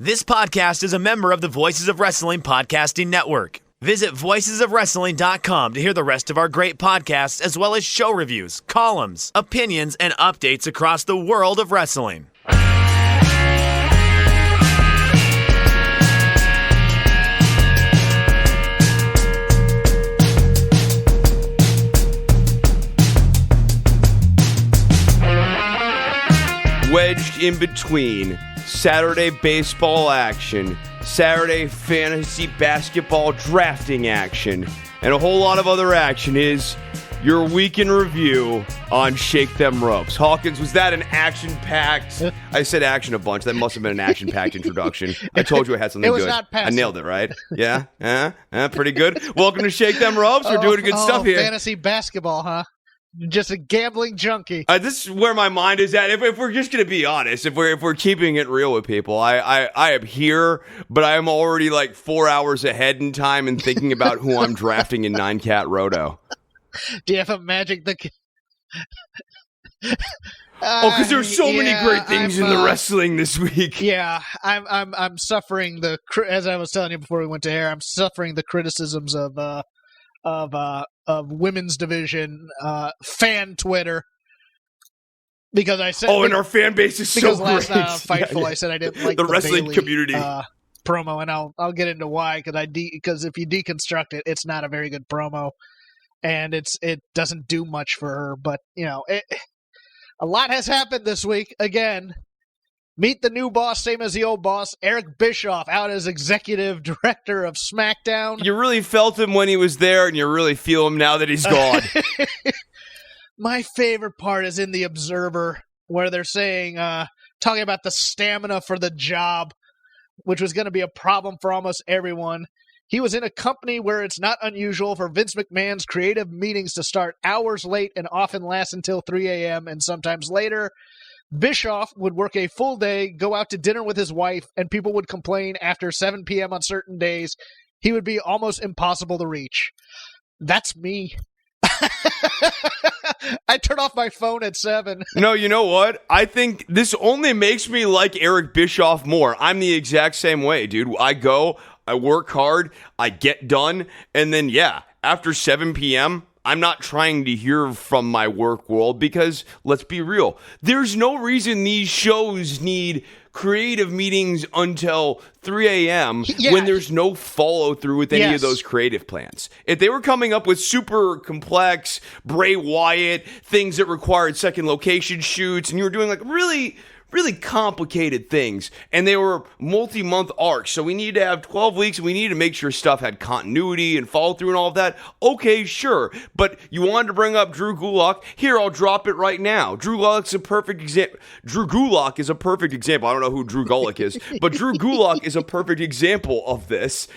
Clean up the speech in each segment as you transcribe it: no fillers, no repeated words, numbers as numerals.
This podcast is a member of the Voices of Wrestling Podcasting Network. Visit voicesofwrestling.com to hear the rest of our great podcasts, as well as show reviews, columns, opinions, and updates across the world of wrestling. Wedged in between Saturday baseball action, Saturday fantasy basketball drafting action, and a whole lot of other action is your week in review on Shake Them Ropes. Hawkins, was that an action-packed... I said action a bunch. That must have been an action-packed introduction. I told you I had something good. It was not passive. I nailed it, right? Yeah? Pretty good. Welcome to Shake Them Ropes. We're doing good stuff here. Fantasy basketball, huh? Just a gambling junkie. This is where my mind is at. If we're just going to be honest, if we're keeping it real with people, I am here, but I am already like 4 hours ahead in time and thinking about who I'm drafting in 9-Cat Roto. Do you have a magic that? Because there's so many great things in the wrestling this week. Yeah, I'm suffering as I was telling you before we went to air. I'm suffering the criticisms of women's division fan Twitter, because I said, and our fan base is so great. Because last night on Fightful, I said I didn't like the wrestling Bayley, community promo, and I'll get into why, because if you deconstruct it, it's not a very good promo, and it doesn't do much for her. But a lot has happened this week. Again, meet the new boss, same as the old boss, Eric Bischoff, out as executive director of Smackdown. You really felt him when he was there, and you really feel him now that he's gone. My favorite part is in The Observer, where they're saying, talking about the stamina for the job, which was going to be a problem for almost everyone. He was in a company where it's not unusual for Vince McMahon's creative meetings to start hours late and often last until 3 a.m. and sometimes later. Bischoff would work a full day, go out to dinner with his wife, and people would complain after 7 p.m. on certain days. He would be almost impossible to reach. That's me. I turn off my phone at 7. No, you know what? I think this only makes me like Eric Bischoff more. I'm the exact same way, dude. I go, I work hard, I get done, and then, after 7 p.m., I'm not trying to hear from my work world because, let's be real, there's no reason these shows need creative meetings until 3 a.m. when there's no follow-through with any of those creative plans. If they were coming up with super complex Bray Wyatt, things that required second location shoots, and you were doing like really complicated things, and they were multi-month arcs, so we need to have 12 weeks, and we need to make sure stuff had continuity and follow-through and all of that. Okay, sure, but you wanted to bring up Drew Gulak. Here, I'll drop it right now. Drew Gulak's a perfect example. Drew Gulak is a perfect example. I don't know who Drew Gulak is, but Drew Gulak is a perfect example of this.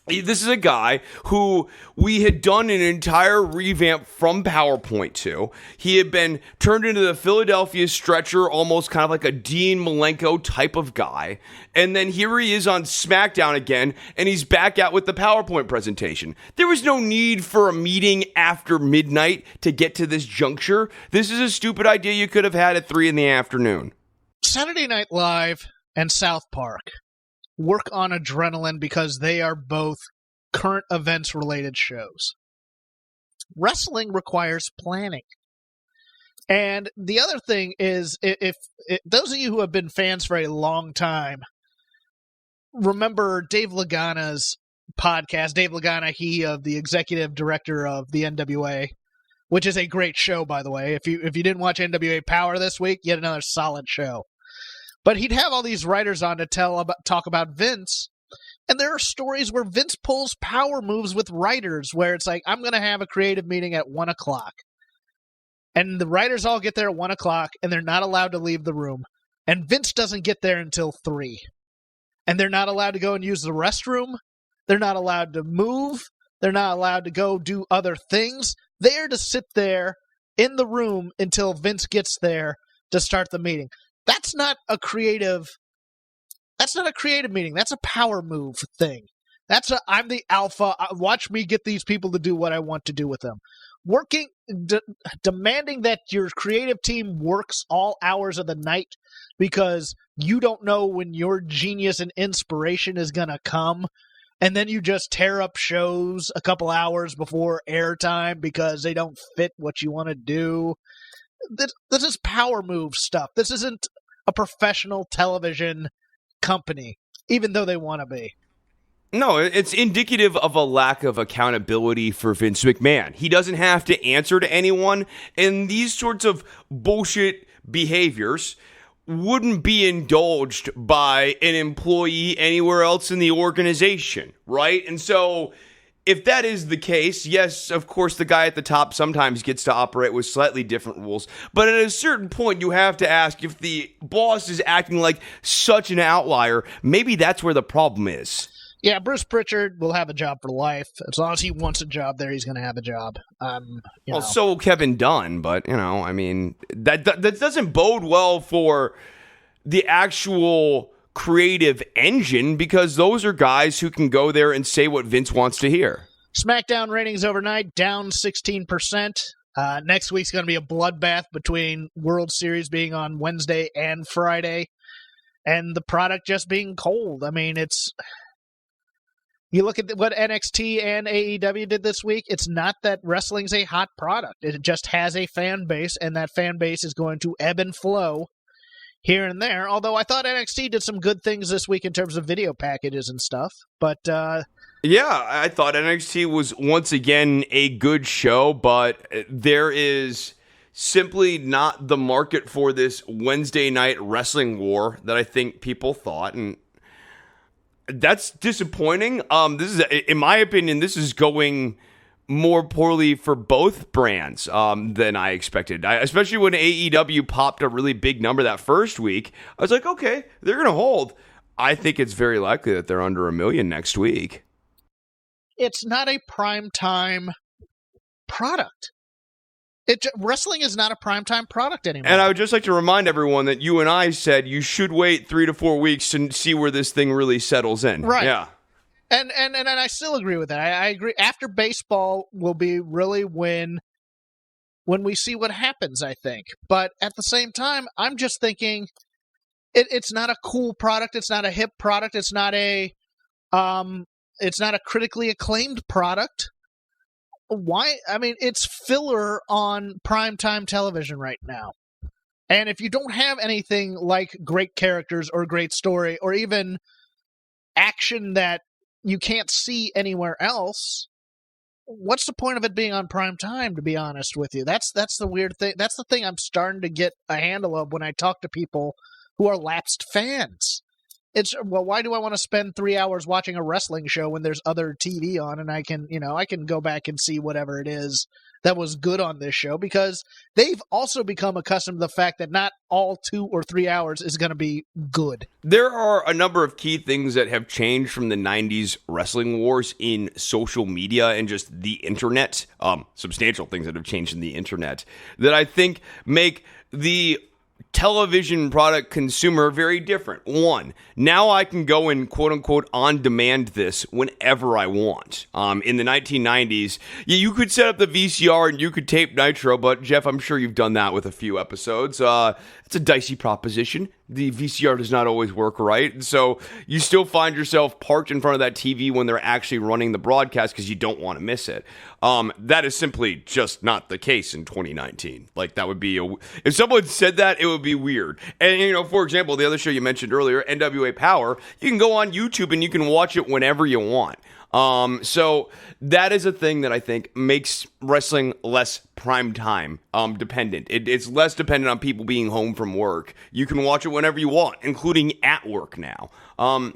This is a guy who we had done an entire revamp from PowerPoint to. He had been turned into the Philadelphia stretcher, almost kind of like a Dean Malenko type of guy. And then here he is on SmackDown again, and he's back out with the PowerPoint presentation. There was no need for a meeting after midnight to get to this juncture. This is a stupid idea you could have had at 3 in the afternoon. Saturday Night Live and South Park work on adrenaline because they are both current events related shows. Wrestling requires planning. And the other thing is, if those of you who have been fans for a long time remember Dave Lagana's podcast. Dave Lagana, the executive director of the NWA, which is a great show, by the way. If you didn't watch NWA Power this week, yet another solid show. But he'd have all these writers on to talk about Vince, and there are stories where Vince pulls power moves with writers, where it's like, I'm going to have a creative meeting at 1 o'clock. And the writers all get there at 1 o'clock, and they're not allowed to leave the room. And Vince doesn't get there until 3. And they're not allowed to go and use the restroom. They're not allowed to move. They're not allowed to go do other things. They're to sit there in the room until Vince gets there to start the meeting. That's not a creative meeting. That's a power move thing. I'm the alpha. Watch me get these people to do what I want to do with them. demanding that your creative team works all hours of the night because you don't know when your genius and inspiration is going to come, and then you just tear up shows a couple hours before airtime because they don't fit what you want to do. This is power move stuff. This isn't a professional television company, even though they want to be. No, it's indicative of a lack of accountability for Vince McMahon. He doesn't have to answer to anyone, and these sorts of bullshit behaviors wouldn't be indulged by an employee anywhere else in the organization, right? And so if that is the case, yes, of course, the guy at the top sometimes gets to operate with slightly different rules. But at a certain point, you have to ask if the boss is acting like such an outlier, maybe that's where the problem is. Yeah, Bruce Pritchard will have a job for life. As long as he wants a job there, he's going to have a job. So will Kevin Dunn, but, I mean, that doesn't bode well for the actual creative engine because those are guys who can go there and say what Vince wants to hear. SmackDown ratings overnight down 16%. Next week's going to be a bloodbath between World Series being on Wednesday and Friday and the product just being cold. I mean, you look at what NXT and AEW did this week, it's not that wrestling's a hot product. It just has a fan base, and that fan base is going to ebb and flow here and there. Although I thought NXT did some good things this week in terms of video packages and stuff. But yeah, I thought NXT was once again a good show, but there is simply not the market for this Wednesday night wrestling war that I think people thought, and that's disappointing. This is, in my opinion, this is going more poorly for both brands than I expected. Especially when AEW popped a really big number that first week. I was like, okay, they're going to hold. I think it's very likely that they're under 1 million next week. It's not a primetime product. Wrestling is not a primetime product anymore. And I would just like to remind everyone that you and I said you should wait 3 to 4 weeks to see where this thing really settles in. Right. Yeah. And I still agree with that. I agree. After baseball will be really when we see what happens, I think. But at the same time, I'm just thinking it's not a cool product. It's not a hip product. It's not a critically acclaimed product. Why? I mean, it's filler on primetime television right now. And if you don't have anything like great characters or great story or even action that you can't see anywhere else, what's the point of it being on primetime, to be honest with you? That's the weird thing. That's the thing I'm starting to get a handle of when I talk to people who are lapsed fans. It's, well, why do I want to spend 3 hours watching a wrestling show when there's other TV on and I can go back and see whatever it is that was good on this show, because they've also become accustomed to the fact that not all 2 or 3 hours is going to be good. There are a number of key things that have changed from the 90s wrestling wars in social media and just the internet, substantial things that have changed in the internet that I think make the television product consumer very different. One, now I can go and quote unquote on demand this whenever I want. In the 1990s, you could set up the VCR and you could tape Nitro, but Jeff, I'm sure you've done that with a few episodes. It's a dicey proposition. The VCR does not always work right. So you still find yourself parked in front of that TV when they're actually running the broadcast because you don't want to miss it. That is simply just not the case in 2019. Like, that would be if someone said that, it would be weird. And, for example, the other show you mentioned earlier, NWA Power, you can go on YouTube and you can watch it whenever you want. So that is a thing that I think makes wrestling less primetime dependent. It's less dependent on people being home from work. You can watch it whenever you want, including at work now. And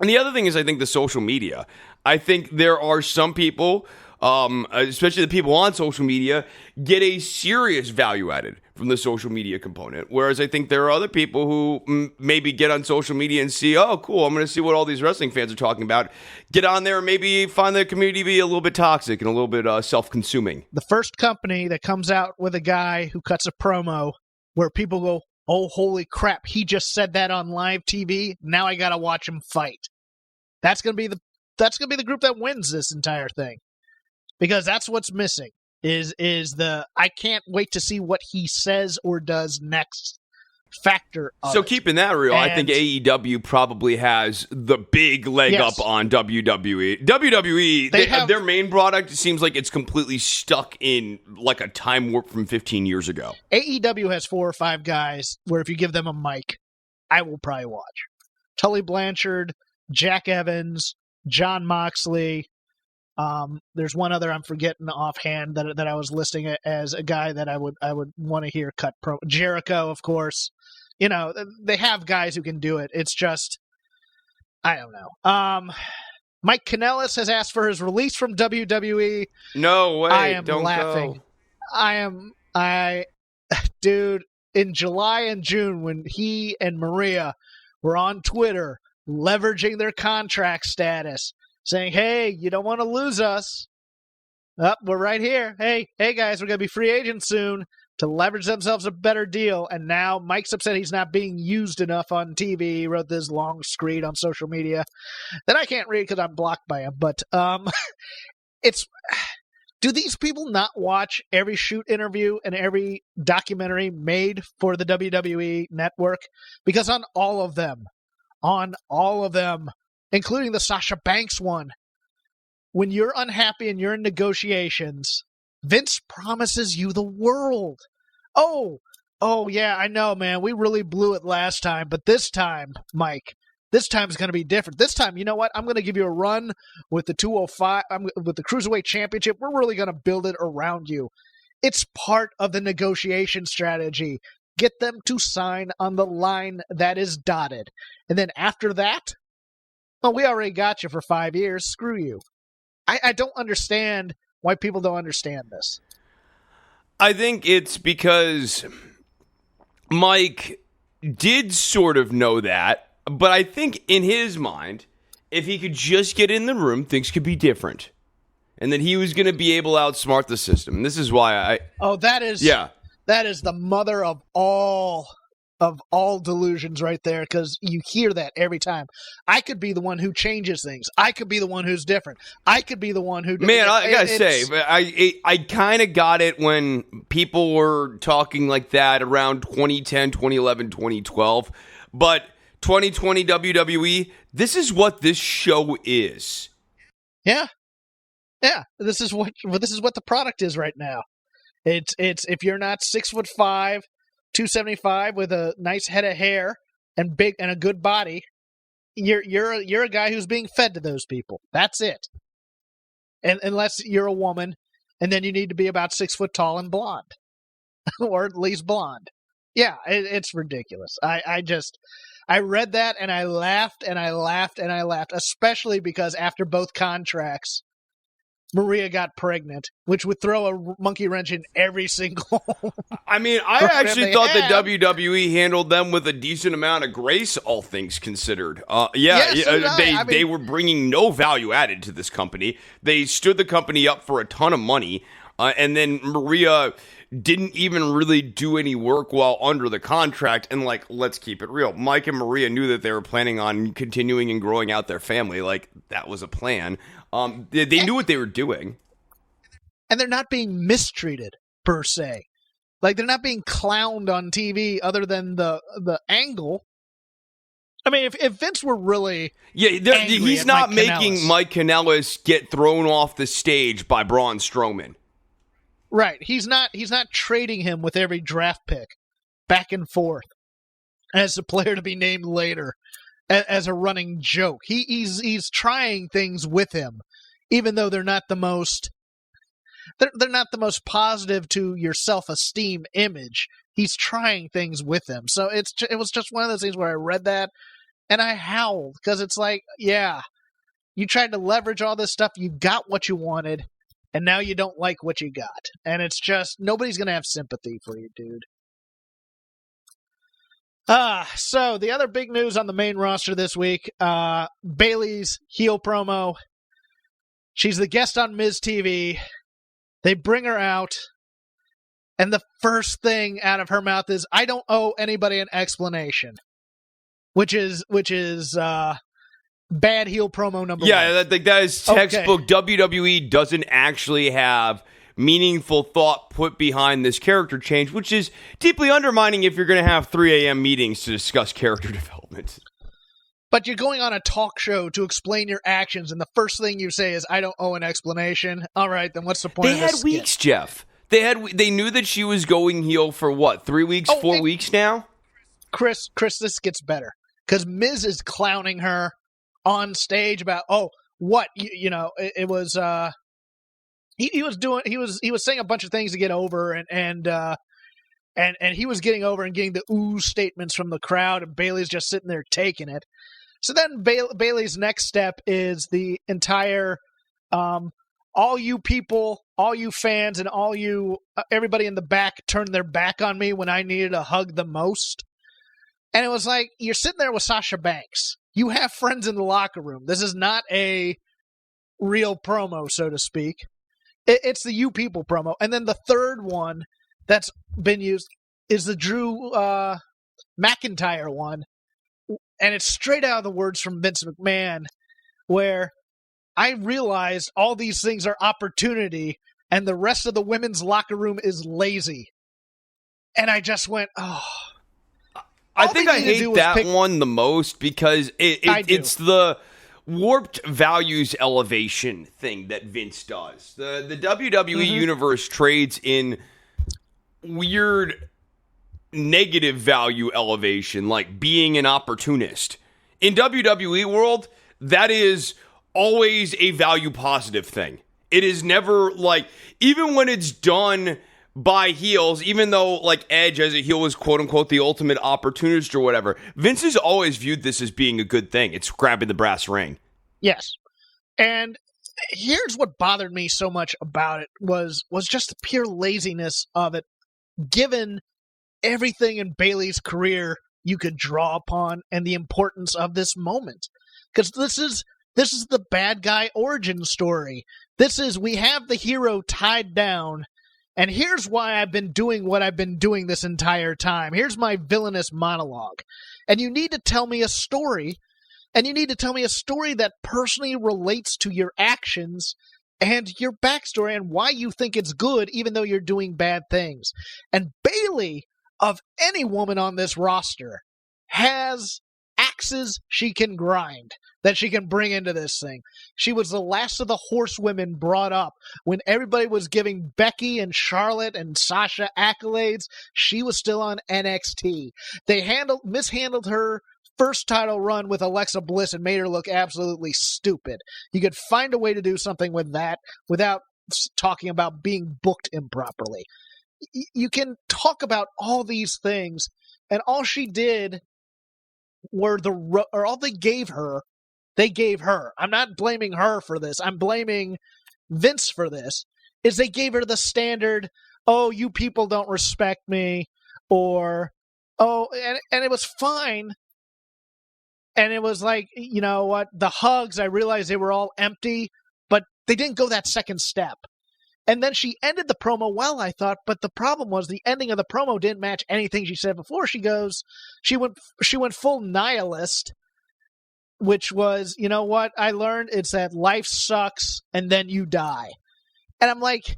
the other thing is, I think, the social media. I think there are some people, especially the people on social media, get a serious value added from the social media component. Whereas I think there are other people who maybe get on social media and see, oh, cool, I'm going to see what all these wrestling fans are talking about. Get on there and maybe find the community to be a little bit toxic and a little bit self-consuming. The first company that comes out with a guy who cuts a promo where people go, oh, holy crap, he just said that on live TV. Now I got to watch him fight. That's going to be the group that wins this entire thing, because that's what's missing. is the I can't wait to see what he says or does next factor of So it. keeping that real, I think AEW probably has the big leg up on WWE. WWE, their main product seems like it's completely stuck in like a time warp from 15 years ago. AEW has 4 or 5 guys where if you give them a mic, I will probably watch. Tully Blanchard, Jack Evans, John Moxley. There's one other I'm forgetting offhand that I was listing as a guy that I would want to hear cut pro. Jericho, of course. You know, they have guys who can do it. It's just, I don't know. Mike Kanellis has asked for his release from WWE. No way. I am don't laughing. Go. Dude, in July and June when he and Maria were on Twitter leveraging their contract status, saying, hey, you don't want to lose us. We're right here. Hey guys, we're going to be free agents soon, to leverage themselves a better deal. And now Mike's upset he's not being used enough on TV. He wrote this long screed on social media that I can't read because I'm blocked by him. But it's... Do these people not watch every shoot interview and every documentary made for the WWE network? Because on all of them, including the Sasha Banks one, when you're unhappy and you're in negotiations, Vince promises you the world. Oh yeah, I know, man. We really blew it last time, but this time, Mike, this time is going to be different. This time, you know what? I'm going to give you a run with the 205, with the Cruiserweight Championship. We're really going to build it around you. It's part of the negotiation strategy. Get them to sign on the line that is dotted. And then after that, well, we already got you for 5 years. Screw you. I don't understand why people don't understand this. I think it's because Mike did sort of know that, but I think in his mind, if he could just get in the room, things could be different. And that he was going to be able to outsmart the system. And this is why that is the mother of all delusions right there, because you hear that every time. I could be the one who changes things. I could be the one who's different. I could be the one who... Man, I gotta say, I kind of got it when people were talking like that around 2010, 2011, 2012. But 2020 WWE, this is what this show is. Yeah. This is what the product is right now. It's if you're not 6'5", 275 with a nice head of hair and a good body, you're a guy who's being fed to those people. That's it. And unless you're a woman, and then you need to be about 6 foot tall and blonde, or at least blonde. Yeah, it's ridiculous. I read that and I laughed and I laughed and I laughed, especially because after both contracts, Maria got pregnant, which would throw a monkey wrench in every single... I mean, I actually thought that WWE handled them with a decent amount of grace, all things considered. They were bringing no value added to this company. They stood the company up for a ton of money, and then Maria didn't even really do any work while under the contract. And, let's keep it real. Mike and Maria knew that they were planning on continuing and growing out their family. That was a plan. They knew what they were doing. And they're not being mistreated, per se. They're not being clowned on TV other than the angle. I mean, if Vince were really he's not making Mike Kanellis get thrown off the stage by Braun Strowman. Right. He's not trading him with every draft pick back and forth as a player to be named later. As a running joke. He's trying things with him, even though they're not the most positive to your self-esteem image. He's trying things with him. So it was just one of those things where I read that and I howled, because it's like, yeah, you tried to leverage all this stuff, you got what you wanted, and now you don't like what you got. And it's just, nobody's going to have sympathy for you, dude. So the other big news on the main roster this week, Bayley's heel promo. She's the guest on Miz TV. They bring her out, and the first thing out of her mouth is, "I don't owe anybody an explanation," which is bad heel promo number one. Yeah, that is textbook. Okay. WWE doesn't actually have meaningful thought put behind this character change, which is deeply undermining if you're going to have 3 a.m. meetings to discuss character development. But you're going on a talk show to explain your actions, and the first thing you say is, I don't owe an explanation. All right, then what's the point of this? They had weeks, Jeff. They knew that she was going heel for what, 3 weeks, 4 weeks now? Chris, this gets better. Because Miz is clowning her on stage about, it was he was saying a bunch of things to get over, and he was getting over and getting the ooh statements from the crowd, and Bayley's just sitting there taking it. So then Bayley's next step is the entire all you people, all you fans, and all you everybody in the back turned their back on me when I needed a hug the most. And it was like, you're sitting there with Sasha Banks. You have friends in the locker room. This is not a real promo, so to speak. It's the you people promo. And then the third one that's been used is the Drew McIntyre one. And it's straight out of the words from Vince McMahon, where I realized all these things are opportunity and the rest of the women's locker room is lazy. And I just went, oh. I think I hate that one the most because it's the warped values elevation thing that Vince does. The WWE universe trades in weird negative value elevation, like being an opportunist. In WWE world, that is always a value positive thing. It is never like, even when it's done by heels, even though like Edge as a heel was quote unquote the ultimate opportunist or whatever, Vince has always viewed this as being a good thing. It's grabbing the brass ring. Yes. And here's what bothered me so much about it was just the pure laziness of it, given everything in Bayley's career you could draw upon and the importance of this moment. Because this is the bad guy origin story. We have the hero tied down, and here's why I've been doing what I've been doing this entire time. Here's my villainous monologue. And you need to tell me a story, and you need to tell me a story that personally relates to your actions and your backstory and why you think it's good even though you're doing bad things. And Bayley, of any woman on this roster, has axes she can grind that she can bring into this thing. She was the last of the horsewomen brought up when everybody was giving Becky and Charlotte and Sasha accolades. She was still on NXT. They mishandled her first title run with Alexa Bliss and made her look absolutely stupid. You could find a way to do something with that without talking about being booked improperly. You can talk about all these things, and all she did all they gave her. I'm not blaming her for this. I'm blaming Vince for this. Is they gave her the standard, oh, you people don't respect me, or and it was fine. And it was like, you know what, the hugs, I realized they were all empty, but they didn't go that second step. And then she ended the promo well, I thought, but the problem was the ending of the promo didn't match anything she said before. She went full nihilist, which was, you know what I learned? It's that life sucks and then you die. And I'm like,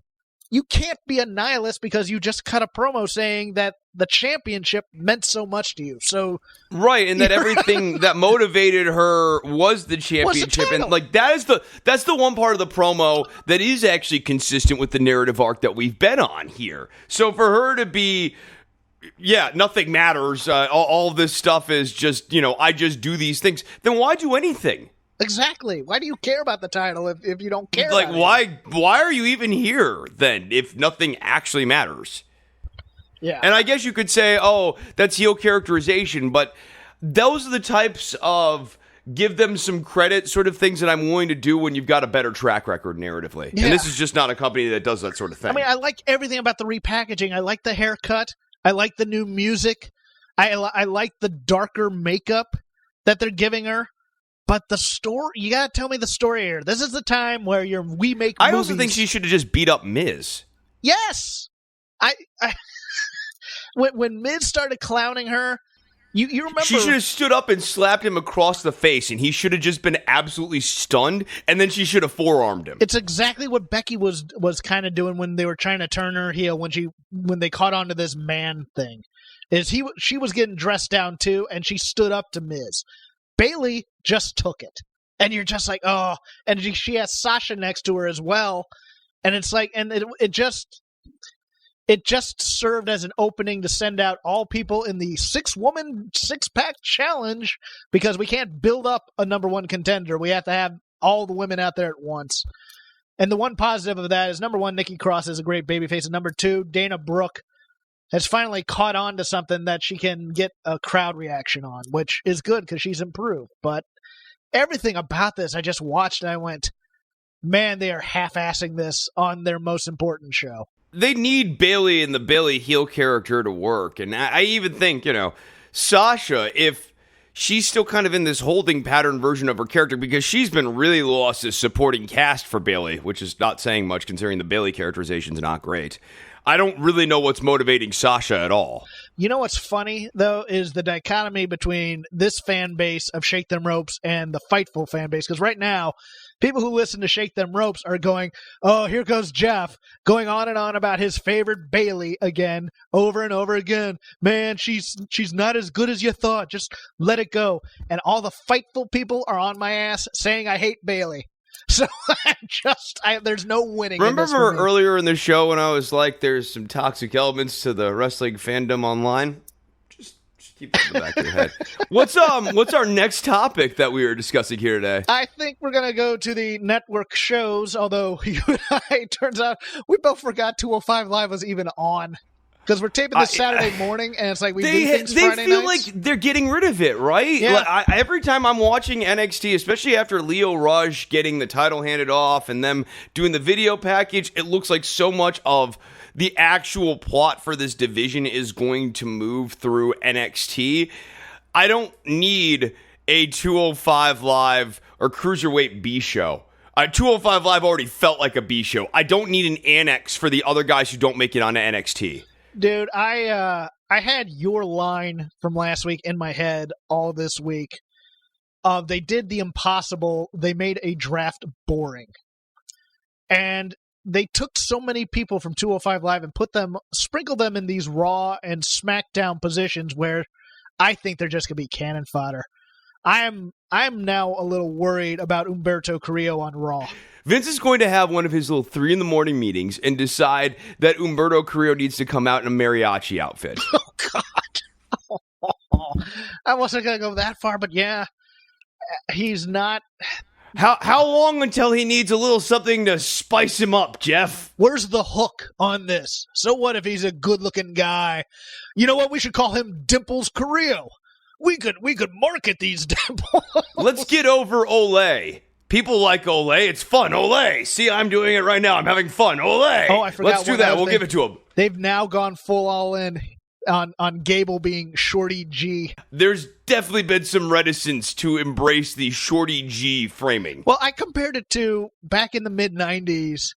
you can't be a nihilist because you just cut a promo saying that the championship meant so much to you. So right, and that everything that motivated her was the championship, and like that's the one part of the promo that is actually consistent with the narrative arc that we've been on here. So for her to be, nothing matters. All this stuff is just, I just do these things. Then why do anything? Exactly. Why do you care about the title if you don't care? Like, about it? Why are you even here then if nothing actually matters? Yeah. And I guess you could say, oh, that's heel characterization, but those are the types of give them some credit sort of things that I'm willing to do when you've got a better track record narratively. Yeah. And this is just not a company that does that sort of thing. I mean, I like everything about the repackaging. I like the haircut. I like the new music. I like the darker makeup that they're giving her. But the story, you gotta tell me the story here. This is the time where we make movies. I also think she should have just beat up Miz. Yes! When Miz started clowning her, You remember? She should have stood up and slapped him across the face, and he should have just been absolutely stunned, and then she should have forearmed him. It's exactly what Becky was kind of doing when they were trying to turn her heel when they caught on to this man thing. She was getting dressed down too, and she stood up to Miz. Bayley just took it, and you're just like, oh, and she has Sasha next to her as well, and it's like, and it just served as an opening to send out all people in the 6-woman 6-pack challenge, because we can't build up a number one contender. We have to have all the women out there at once. And the one positive of that is, number one, Nikki Cross is a great babyface, and number two, Dana Brooke has finally caught on to something that she can get a crowd reaction on, which is good because she's improved. But everything about this, I just watched and I went, man, they are half-assing this on their most important show. They need Bayley and the Bayley heel character to work. And I even think, Sasha, if she's still kind of in this holding pattern version of her character, because she's been really lost as supporting cast for Bayley, which is not saying much considering the Bayley characterization is not great. I don't really know what's motivating Sasha at all. You know what's funny, though, is the dichotomy between this fan base of Shake Them Ropes and the Fightful fan base. Because right now, people who listen to Shake Them Ropes are going, oh, here goes Jeff, going on and on about his favorite Bayley again, over and over again. Man, she's not as good as you thought. Just let it go. And all the Fightful people are on my ass saying I hate Bayley. So there's no winning. Remember earlier in the show when I was like, there's some toxic elements to the wrestling fandom online? Just keep that in the back of your head. What's our next topic that we were discussing here today? I think we're going to go to the network shows, although you and I, it turns out, we both forgot 205 Live was even on. Because we're taping this Saturday morning, and it's like we do things Friday nights. They feel like they're getting rid of it, right? Yeah. Like, every time I'm watching NXT, especially after Lio Rush getting the title handed off and them doing the video package, it looks like so much of the actual plot for this division is going to move through NXT. I don't need a 205 Live or Cruiserweight B show. 205 Live already felt like a B show. I don't need an annex for the other guys who don't make it onto NXT. Dude, I had your line from last week in my head all this week. They did the impossible. They made a draft boring. And they took so many people from 205 Live and sprinkled them in these Raw and SmackDown positions where I think they're just going to be cannon fodder. I am now a little worried about Humberto Carrillo on Raw. Vince is going to have one of his little 3 a.m. meetings and decide that Humberto Carrillo needs to come out in a mariachi outfit. Oh, God. I wasn't going to go that far, but yeah, he's not. How long until he needs a little something to spice him up, Jeff? Where's the hook on this? So what if he's a good-looking guy? You know what? We should call him Dimples Carrillo. We could market these dimples. Let's get over Olay. People like Olay. It's fun. Olay. See, I'm doing it right now. I'm having fun. Olay. Oh, I forgot. Let's do that. We'll give it to him. They've now gone full all in on Gable being Shorty G. There's definitely been some reticence to embrace the Shorty G framing. Well, I compared it to back in the mid-'90s,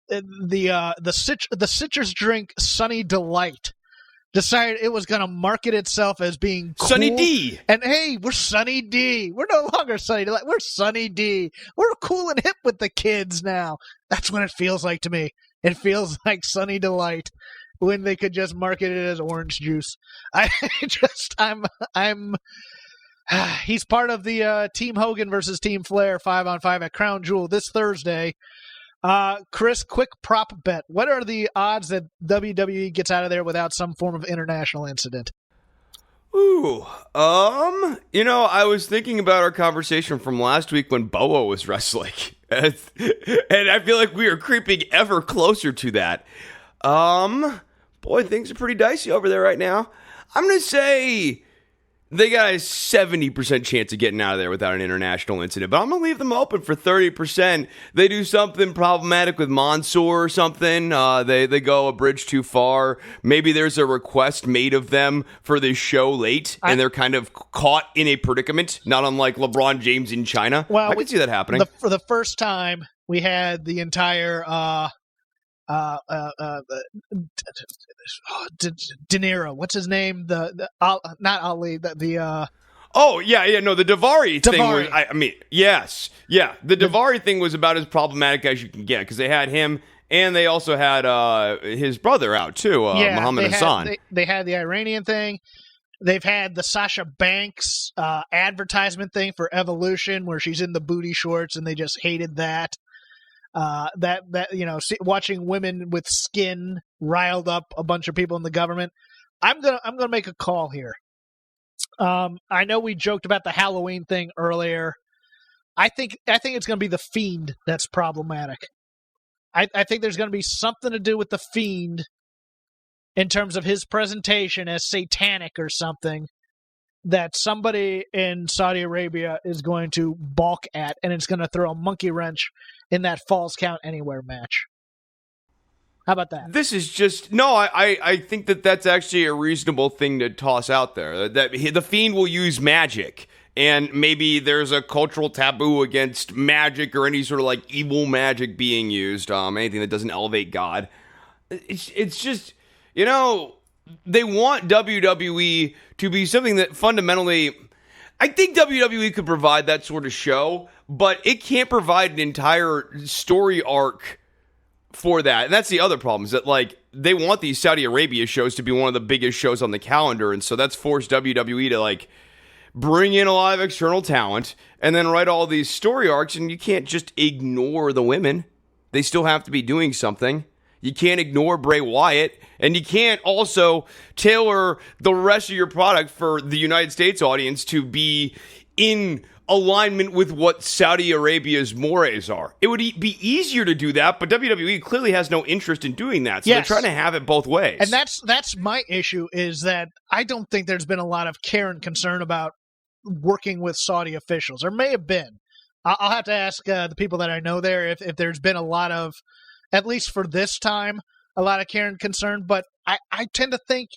the citrus drink Sunny Delight decided it was going to market itself as being cool. Sunny D. And hey, we're Sunny D. We're no longer Sunny Delight. We're Sunny D. We're cool and hip with the kids now. That's what it feels like to me. It feels like Sunny Delight when they could just market it as orange juice. He's part of the Team Hogan versus Team Flair 5-on-5 at Crown Jewel this Thursday. Chris, quick prop bet. What are the odds that WWE gets out of there without some form of international incident? Ooh, I was thinking about our conversation from last week when Boa was wrestling, and I feel like we are creeping ever closer to that. Boy, things are pretty dicey over there right now. I'm going to say they got a 70% chance of getting out of there without an international incident, but I'm going to leave them open for 30%. They do something problematic with Mansoor or something. They go a bridge too far. Maybe there's a request made of them for this show late, and they're kind of caught in a predicament, not unlike LeBron James in China. Well, I can see that happening. For the first time, we had the entire De Niro. What's his name? Not Ali. The Oh, yeah, no, the Daivari thing was, Daivari. Yes. Yeah, the Daivari thing was about as problematic as you can get, because they had him, and they also had his brother out, too, Muhammad Hassan. They had the Iranian thing. They've had the Sasha Banks advertisement thing for Evolution, where she's in the booty shorts, and they just hated that. Watching women with skin riled up a bunch of people in the government. I'm gonna make a call here. I know we joked about the Halloween thing earlier. I think it's going to be the Fiend that's problematic. I think there's going to be something to do with the Fiend in terms of his presentation as satanic or something that somebody in Saudi Arabia is going to balk at, and it's going to throw a monkey wrench in that Falls Count Anywhere match. How about that? This is just I think that's actually a reasonable thing to toss out there. That the Fiend will use magic, and maybe there's a cultural taboo against magic or any sort of like evil magic being used. Anything that doesn't elevate God. It's just, they want WWE to be something that fundamentally, I think WWE could provide that sort of show, but it can't provide an entire story arc for that. And that's the other problem, is that like they want these Saudi Arabia shows to be one of the biggest shows on the calendar, and so that's forced WWE to like bring in a lot of external talent and then write all these story arcs, and you can't just ignore the women. They still have to be doing something. You can't ignore Bray Wyatt, and you can't also tailor the rest of your product for the United States audience to be in alignment with what Saudi Arabia's mores are. It would be easier to do that, but WWE clearly has no interest in doing that, so Yes. they're trying to have it both ways. And that's my issue, is that I don't think there's been a lot of care and concern about working with Saudi officials. There may have been. I'll have to ask the people that I know there if there's been a lot of, at least for this time, a lot of care and concern, but I tend to think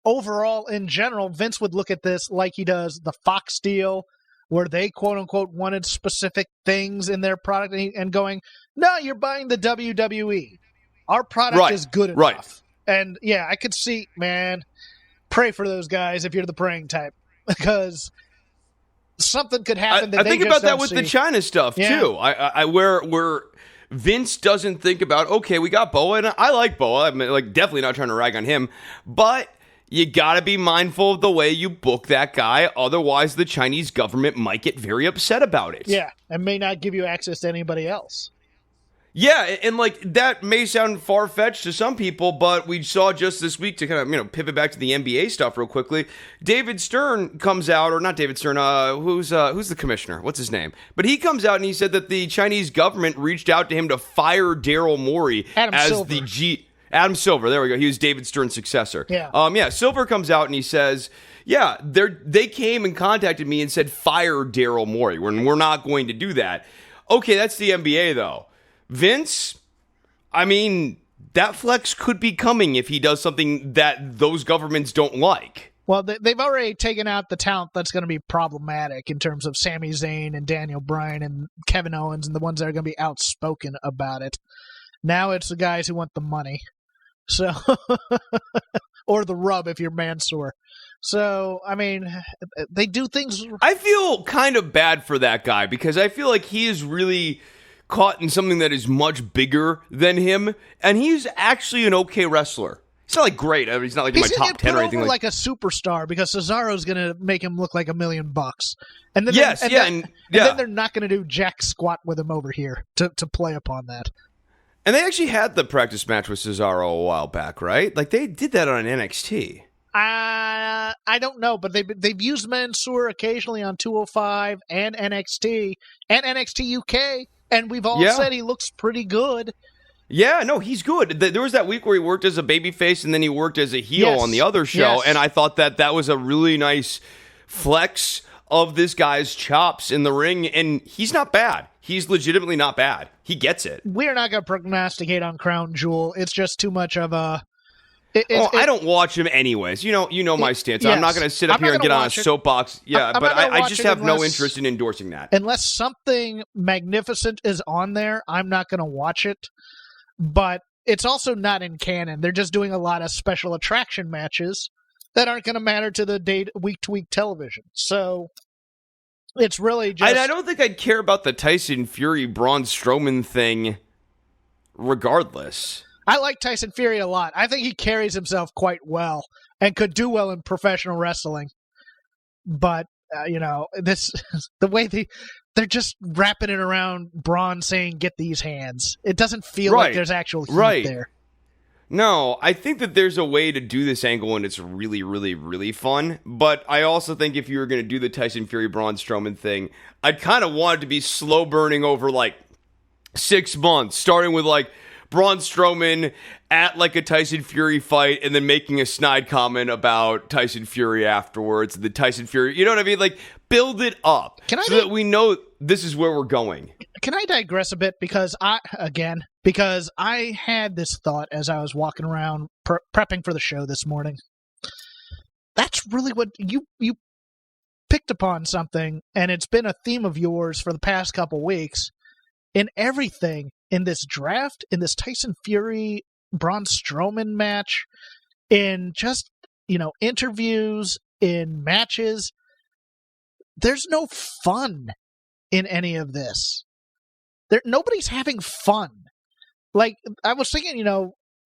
overall, in general, Vince would look at this like he does the Fox deal, where they quote-unquote wanted specific things in their product, and going, no, you're buying the WWE. Our product is good enough. Right. And yeah, I could see, man, pray for those guys if you're the praying type, because something could happen that I they think just about that don't with see. the China stuff, Yeah. too. I where Vince doesn't think about, okay, we got Boa, and I like Boa. I'm like definitely not trying to rag on him, but you gotta be mindful of the way you book that guy, otherwise the Chinese government might get very upset about it. Yeah, and may not give you access to anybody else. Yeah, and like that may sound far-fetched to some people, but we saw just this week, to kind of pivot back to the NBA stuff real quickly. David Stern comes out, or not David Stern, who's the commissioner? What's his name? But he comes out and he said that the Chinese government reached out to him to fire Daryl Morey Adam Silver, there we go. He was David Stern's successor. Yeah. Silver comes out and he says, yeah, they came and contacted me and said, fire Daryl Morey. We're not going to do that. Okay, that's the NBA, though. Vince, I mean, that flex could be coming if he does something that those governments don't like. Well, they've already taken out the talent that's going to be problematic in terms of Sami Zayn and Daniel Bryan and Kevin Owens and the ones that are going to be outspoken about it. Now it's the guys who want the money. So, or the rub if you're Mansoor. So, I mean, they do things. I feel kind of bad for that guy, because I feel like he is really caught in something that is much bigger than him, and he's actually an okay wrestler. He's not like great. I mean, he's not like in my top 10 or anything like a superstar, because Cesaro's going to make him look like $1 million. And then then they're not going to do jack squat with him over here to play upon that. And they actually had the practice match with Cesaro a while back, right? Like, they did that on NXT. I don't know, but they've used Mansoor occasionally on 205 and NXT UK, and we've all said he looks pretty good. Yeah, no, he's good. There was that week where he worked as a babyface, and then he worked as a heel on the other show, and I thought that was a really nice flex of this guy's chops in the ring, and he's not bad. He's legitimately not bad. He gets it. We're not going to prognosticate on Crown Jewel. It's just too much of a... I don't watch him anyways. You know my stance. Yes. I'm not going to sit up here and get on a soapbox. Yeah, but I just have no interest in endorsing that. Unless something magnificent is on there, I'm not going to watch it. But it's also not in canon. They're just doing a lot of special attraction matches that aren't going to matter to the week-to-week television. So it's really just... I don't think I'd care about the Tyson Fury Braun Strowman thing regardless. I like Tyson Fury a lot. I think he carries himself quite well and could do well in professional wrestling. But, the way they're just wrapping it around Braun saying, get these hands. It doesn't feel like there's actual heat there. No, I think that there's a way to do this angle and it's really, really, really fun. But I also think if you were going to do the Tyson Fury Braun Strowman thing, I'd kind of want it to be slow burning over like 6 months, starting with like Braun Strowman at like a Tyson Fury fight and then making a snide comment about Tyson Fury afterwards. The Tyson Fury, you know what I mean? Like build it up that we know this is where we're going. Can I digress a bit? Because I had this thought as I was walking around prepping for the show this morning. That's really what you picked upon something, and it's been a theme of yours for the past couple weeks. In everything, in this draft, in this Tyson Fury Braun Strowman match, in just, interviews, in matches, there's no fun in any of this. Nobody's having fun. Like, I was thinking,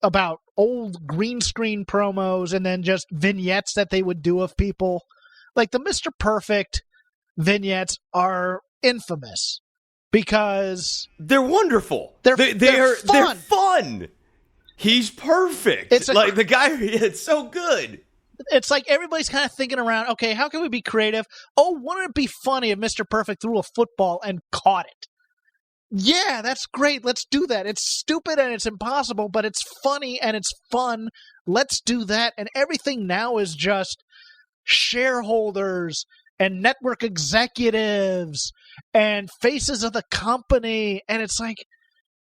about old green screen promos and then just vignettes that they would do of people. Like, the Mr. Perfect vignettes are infamous because... They're wonderful. They're fun. They're fun. He's perfect. It's the guy, it's so good. It's like everybody's kind of thinking around, okay, how can we be creative? Oh, wouldn't it be funny if Mr. Perfect threw a football and caught it? Yeah, that's great. Let's do that. It's stupid and it's impossible, but it's funny and it's fun. Let's do that. And everything now is just shareholders and network executives and faces of the company. And it's like,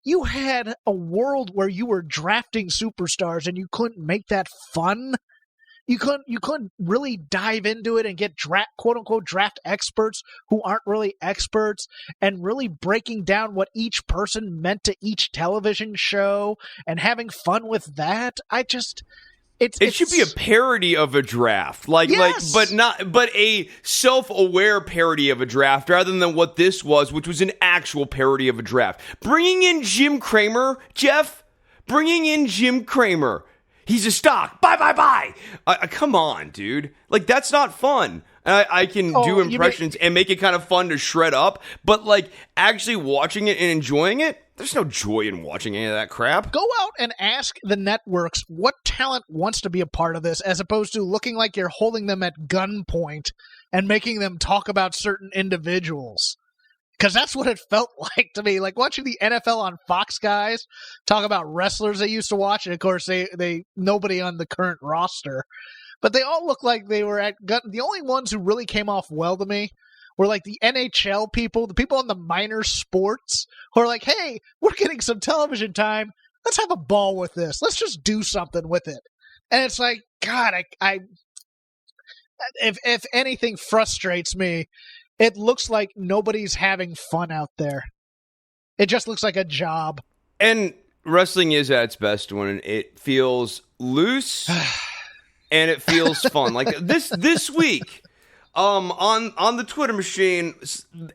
you had a world where you were drafting superstars and you couldn't make that fun. You couldn't really dive into it and get quote-unquote draft experts who aren't really experts and really breaking down what each person meant to each television show and having fun with that. It should be a parody of a draft, but a self-aware parody of a draft rather than what this was, which was an actual parody of a draft. Bringing in Jim Cramer, Jeff, He's a stock. Bye. Come on, dude. Like, that's not fun. I can do impressions and make it kind of fun to shred up, but, like, actually watching it and enjoying it, there's no joy in watching any of that crap. Go out and ask the networks what talent wants to be a part of this, as opposed to looking like you're holding them at gunpoint and making them talk about certain individuals. Because that's what it felt like to me. Like watching the NFL on Fox guys talk about wrestlers they used to watch. And of course, they nobody on the current roster. But they all look like they were at gut. The only ones who really came off well to me were like the NHL people, the people in the minor sports who are like, hey, we're getting some television time. Let's have a ball with this. Let's just do something with it. And it's like, God, if anything frustrates me, it looks like nobody's having fun out there. It just looks like a job. And wrestling is at its best when it feels loose and it feels fun. Like this week, on the Twitter machine,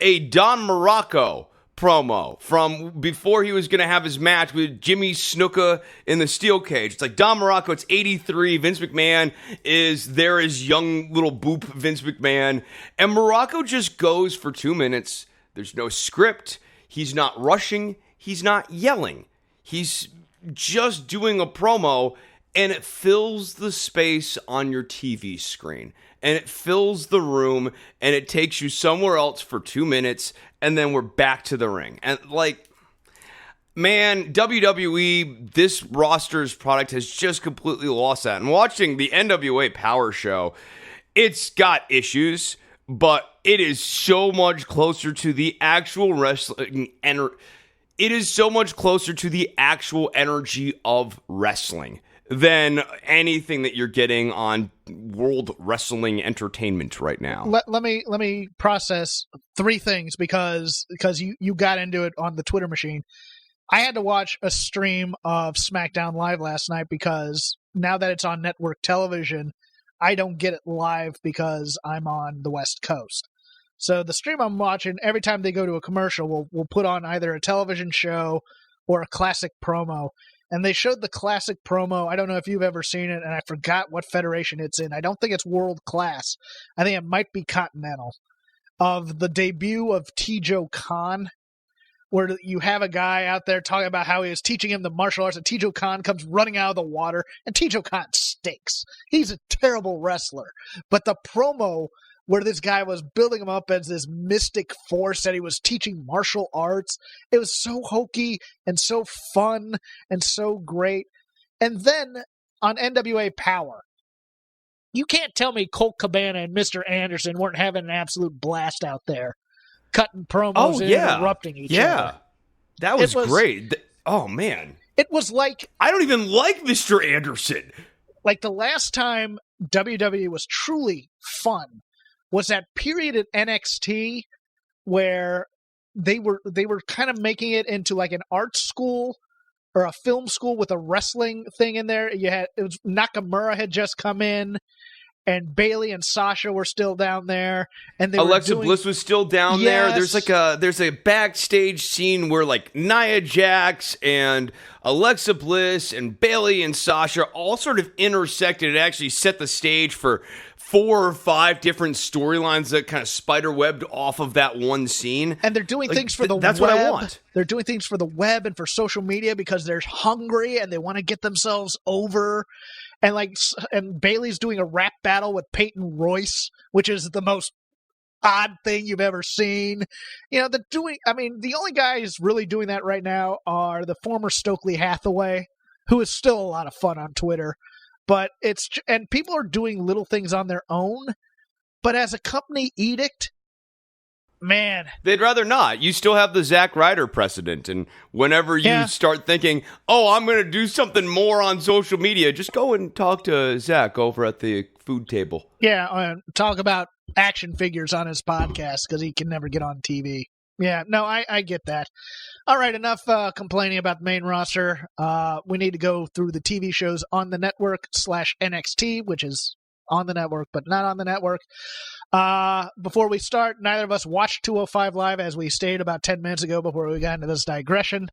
a Don Morocco promo from before he was going to have his match with Jimmy Snuka in the steel cage. It's like Don Morocco, it's 83. Vince McMahon is there as young little boop Vince McMahon. And Morocco just goes for 2 minutes. There's no script. He's not rushing. He's not yelling. He's just doing a promo, and it fills the space on your TV screen. And it fills the room, and it takes you somewhere else for 2 minutes, and then we're back to the ring. And, like, man, WWE, this roster's product has just completely lost that. And watching the NWA Power Show, it's got issues, but it is so much closer to the actual wrestling, and it is so much closer to the actual energy of wrestling than anything that you're getting on World Wrestling Entertainment right now. Let me process 3 things because you got into it on the Twitter machine. I had to watch a stream of SmackDown Live last night because now that it's on network television, I don't get it live because I'm on the West Coast. So the stream I'm watching, every time they go to a commercial, we'll put on either a television show or a classic promo. And they showed the classic promo. I don't know if you've ever seen it, and I forgot what federation it's in. I don't think it's World Class. I think it might be Continental. Of the debut of Tijo Khan, where you have a guy out there talking about how he was teaching him the martial arts, and Tijo Khan comes running out of the water, and Tijo Khan stinks. He's a terrible wrestler. But the promo where this guy was building him up as this mystic force that he was teaching martial arts, it was so hokey and so fun and so great. And then on NWA Power, you can't tell me Colt Cabana and Mr. Anderson weren't having an absolute blast out there, cutting promos and interrupting each other. That was great. Oh, man. It was like... I don't even like Mr. Anderson. Like the last time WWE was truly fun was that period at NXT where they were kind of making it into like an art school or a film school with a wrestling thing in there. Nakamura had just come in, and Bayley and Sasha were still down there, and Alexa Bliss was still down there. There's a backstage scene where like Nia Jax and Alexa Bliss and Bayley and Sasha all sort of intersected and actually set the stage for 4 or 5 different storylines that kind of spiderwebbed off of that one scene. And they're doing things for the web. That's what I want. They're doing things for the web and for social media because they're hungry and they want to get themselves over. And Bayley's doing a rap battle with Peyton Royce, which is the most odd thing you've ever seen. The only guys really doing that right now are the former Stokely Hathaway, who is still a lot of fun on Twitter. But and people are doing little things on their own, but as a company edict, man. They'd rather not. You still have the Zack Ryder precedent, and whenever you start thinking, I'm going to do something more on social media, just go and talk to Zack over at the food table. Yeah, talk about action figures on his podcast because he can never get on TV. Yeah, no, I get that. All right, enough complaining about the main roster. We need to go through the TV shows on the network /NXT, which is on the network, but not on the network. Before we start, neither of us watched 205 Live, as we stated about 10 minutes ago before we got into this digression,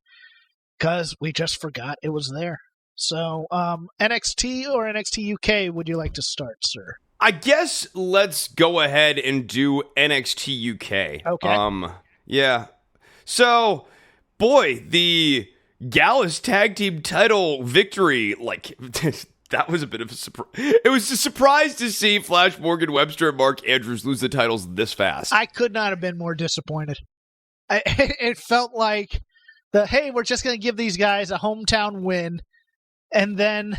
because we just forgot it was there. So, NXT or NXT UK, would you like to start, sir? I guess let's go ahead and do NXT UK. Okay. Yeah. So, boy, the Gallus Tag Team title victory, that was a bit of a surprise. It was a surprise to see Flash Morgan Webster and Mark Andrews lose the titles this fast. I could not have been more disappointed. It felt like we're just going to give these guys a hometown win. And then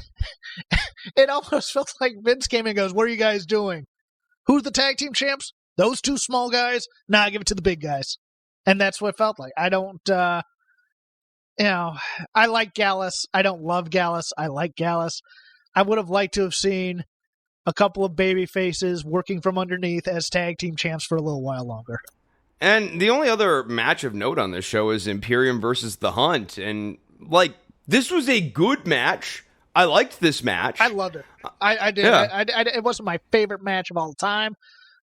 it almost felt like Vince came in and goes, "What are you guys doing? Who's the tag team champs? Those 2 small guys? Nah, give it to the big guys." And that's what it felt like. I don't, I like Gallus. I don't love Gallus. I like Gallus. I would have liked to have seen a couple of baby faces working from underneath as tag team champs for a little while longer. And the only other match of note on this show is Imperium versus The Hunt. And, this was a good match. I liked this match. I loved it. I did. Yeah. It wasn't my favorite match of all time,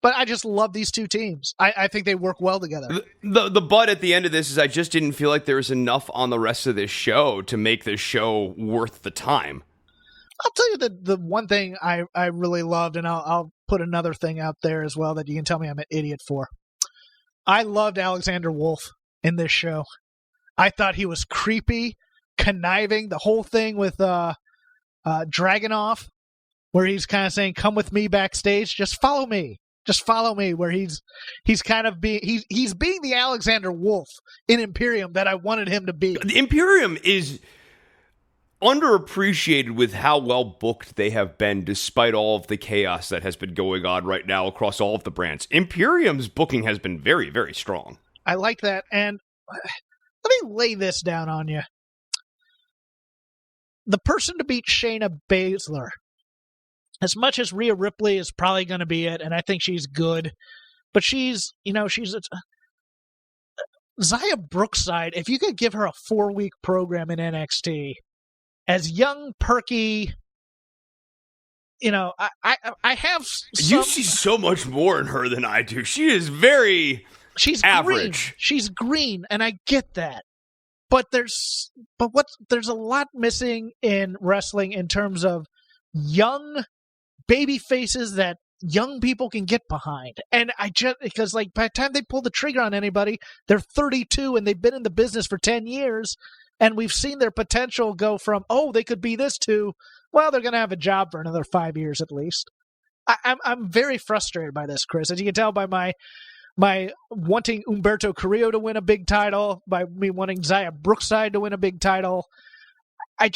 but I just love these 2 teams. I think they work well together. The but at the end of this is I just didn't feel like there was enough on the rest of this show to make this show worth the time. I'll tell you the one thing I really loved, and I'll put another thing out there as well that you can tell me I'm an idiot for. I loved Alexander Wolf in this show. I thought he was creepy, conniving, the whole thing with Dragunov, where he's kind of saying, "Come with me backstage, just follow me." Just follow me, where he's kind of he's being the Alexander Wolf in Imperium that I wanted him to be. The Imperium is underappreciated with how well booked they have been, despite all of the chaos that has been going on right now across all of the brands. Imperium's booking has been very, very strong. I like that, and let me lay this down on you. The person to beat Shayna Baszler, as much as Rhea Ripley is probably going to be it, and I think she's good, but she's Xia Brookside, if you could give her a 4-week program in NXT as young, perky, I have some... You see so much more in her than I do. She is very average. Green. She's green, and I get that. But there's a lot missing in wrestling in terms of young baby faces that young people can get behind. And because by the time they pull the trigger on anybody, they're 32 and they've been in the business for 10 years. And we've seen their potential go from, they could be this to, well, they're going to have a job for another 5 years at least. I'm very frustrated by this, Chris. As you can tell by my wanting Humberto Carrillo to win a big title, by me wanting Xia Brookside to win a big title. I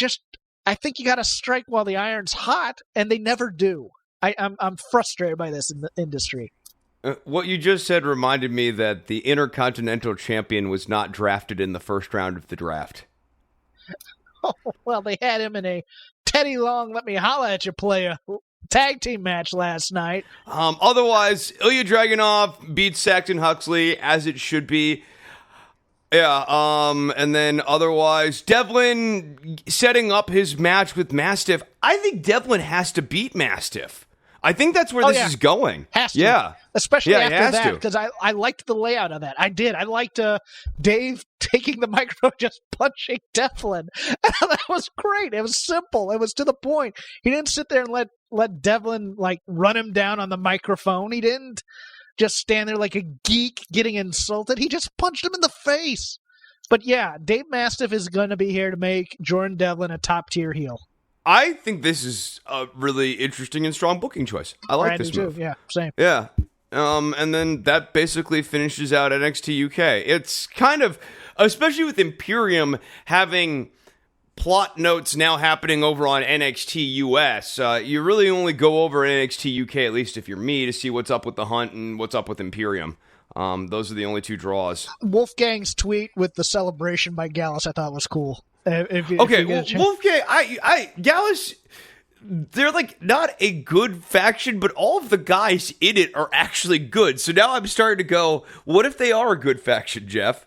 think you got to strike while the iron's hot, and they never do. I'm frustrated by this in the industry. What you just said reminded me that the Intercontinental Champion was not drafted in the first round of the draft. Oh, well, they had him in a Teddy Long, let me holla at you, playa tag team match last night. Otherwise, Ilya Dragunov beats Saxon Huxley, as it should be. Yeah, and then otherwise, Devlin setting up his match with Mastiff. I think Devlin has to beat Mastiff. I think that's where this is going. Has to. Yeah. Especially after that, because I liked the layout of that. I did. I liked Dave taking the microphone, just punching Devlin. That was great. It was simple. It was to the point. He didn't sit there and let Devlin, run him down on the microphone. He didn't just stand there like a geek getting insulted. He just punched him in the face. But yeah, Dave Mastiff is going to be here to make Jordan Devlin a top-tier heel. I think this is a really interesting and strong booking choice. I like this move. Too. Yeah, same. Yeah. And then that basically finishes out NXT UK. It's kind of, especially with Imperium having plot notes now happening over on NXT US, you really only go over NXT UK, at least if you're me, to see what's up with the Hunt and what's up with Imperium. Those are the only two draws. Wolfgang's tweet with the celebration by Gallus I thought was cool. Wolfgang, Gallus, they're not a good faction, but all of the guys in it are actually good. So now I'm starting to go, what if they are a good faction, Jeff?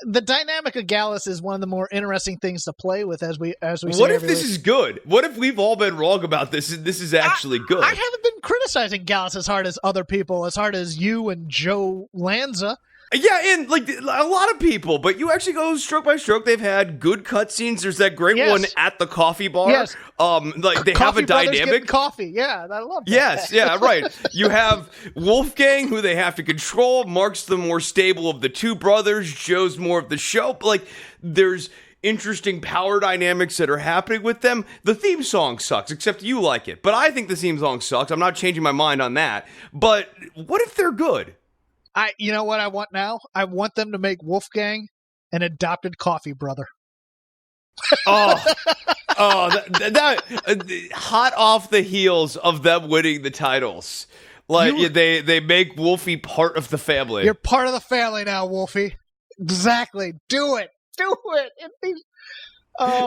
The dynamic of Gallus is one of the more interesting things to play with as we see. What if this is good? What if we've all been wrong about this and this is actually good? I haven't been criticizing Gallus as hard as other people, as hard as you and Joe Lanza. Yeah, and a lot of people, but you actually go stroke by stroke. They've had good cutscenes. There's that great one at the coffee bar. Yes. They have a dynamic coffee. Yeah, I love that. Yes, yeah, right. You have Wolfgang, who they have to control. Mark's the more stable of the two brothers. Joe's more of the show. There's interesting power dynamics that are happening with them. The theme song sucks, except you like it. But I think the theme song sucks. I'm not changing my mind on that. But what if they're good? You know what I want now? I want them to make Wolfgang an adopted coffee brother. That hot off the heels of them winning the titles. They make Wolfie part of the family. You're part of the family now, Wolfie. Exactly. Do it.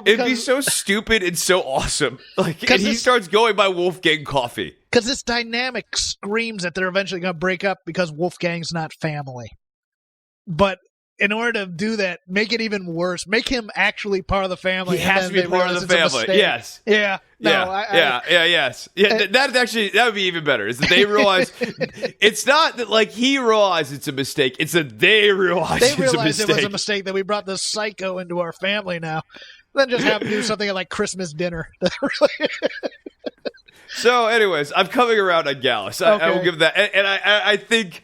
It'd be so stupid and so awesome. And he starts going by Wolfgang Coffee. Because this dynamic screams that they're eventually going to break up because Wolfgang's not family. But in order to do that, make it even worse. Make him actually part of the family. He has to be part of the family. Yes. Yeah. Yes. Yeah, that would be even better. Is that they realize it's not that he realized it's a mistake. It's that they realize it's a mistake. It was a mistake that we brought this psycho into our family now. Then just have to do something like Christmas dinner. So, anyways, I'm coming around on Gallus. I will give that, and I think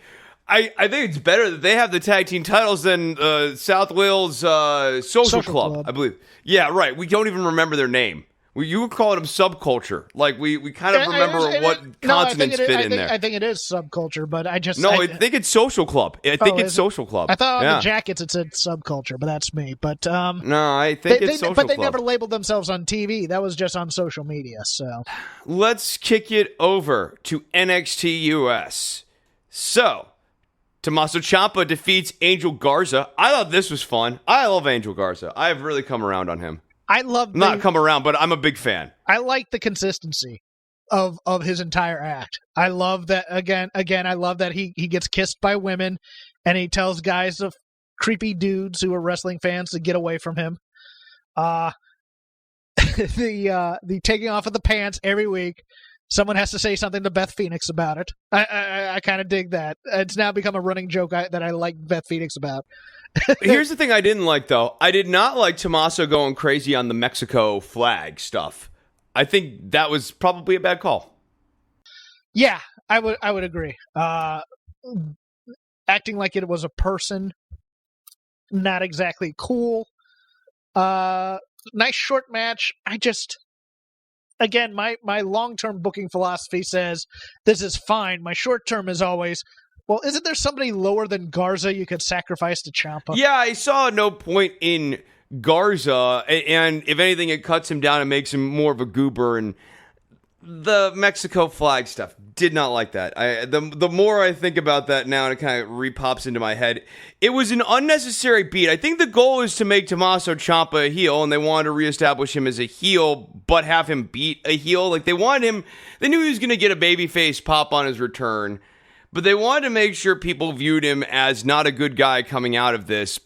it's better that they have the tag team titles than South Wales Social Club, I believe. Yeah, right. We don't even remember their name. You were calling them subculture. We kind of remember what consonants fit in there. I think it is subculture, but I think it's Social Club. I think it's Social Club. I thought on the jackets it said subculture, but that's me. But no, I think it's Social Club. But they never labeled themselves on TV. That was just on social media. So let's kick it over to NXT US. So Tommaso Ciampa defeats Angel Garza. I thought this was fun. I love Angel Garza. I have really come around on him. Not come around, but I'm a big fan. I like the consistency of his entire act. I love that again. I love that he gets kissed by women, and he tells guys of creepy dudes who are wrestling fans to get away from him. The taking off of the pants every week. Someone has to say something to Beth Phoenix about it. I kind of dig that. It's now become a running joke that I like Beth Phoenix about. Here's the thing I didn't like, though. I did not like Tommaso going crazy on the Mexico flag stuff. I think that was probably a bad call. Yeah, I would agree. Acting like it was a person, not exactly cool. Nice short match. Again, my long-term booking philosophy says this is fine. My short-term is always, well, isn't there somebody lower than Garza you could sacrifice to Ciampa? Yeah, I saw no point in Garza, and if anything, it cuts him down and makes him more of a goober. And the Mexico flag stuff, did not like that. The more I think about that now, and it kind of repops into my head, it was an unnecessary beat. I think the goal is to make Tommaso Ciampa a heel, and they wanted to reestablish him as a heel, but have him beat a heel. Like, they wanted him, they knew he was going to get a babyface pop on his return, but they wanted to make sure people viewed him as not a good guy coming out of this,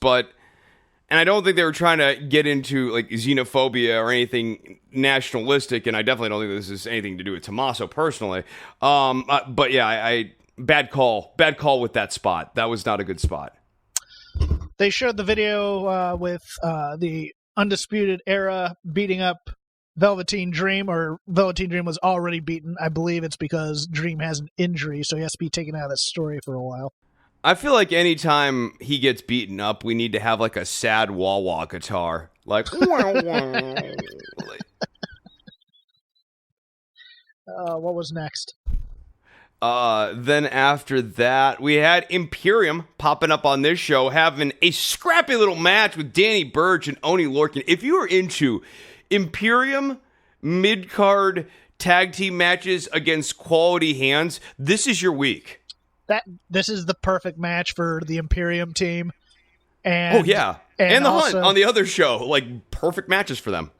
and I don't think they were trying to get into like xenophobia or anything nationalistic, and I definitely don't think this is anything to do with Tommaso personally. But yeah, I bad call with that spot. That was not a good spot. They showed the video with the Undisputed Era beating up Velveteen Dream, or Velveteen Dream was already beaten. I believe it's because Dream has an injury, so he has to be taken out of the story for a while. I feel like anytime he gets beaten up, we need to have like a sad wah-wah guitar. Like, what was next? Then after that, we had Imperium popping up on this show, having a scrappy little match with Danny Burch and Oney Lorcan. If you are into Imperium mid-card tag team matches against quality hands, this is your week. This is the perfect match for the Imperium team. And, oh, yeah. And the also, Hunt on the other show. Like, perfect matches for them.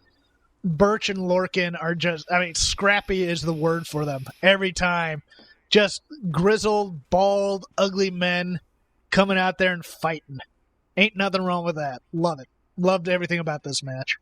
Burch and Lorcan are just, scrappy is the word for them. Every time. Just grizzled, bald, ugly men coming out there and fighting. Ain't nothing wrong with that. Love it. Loved everything about this match.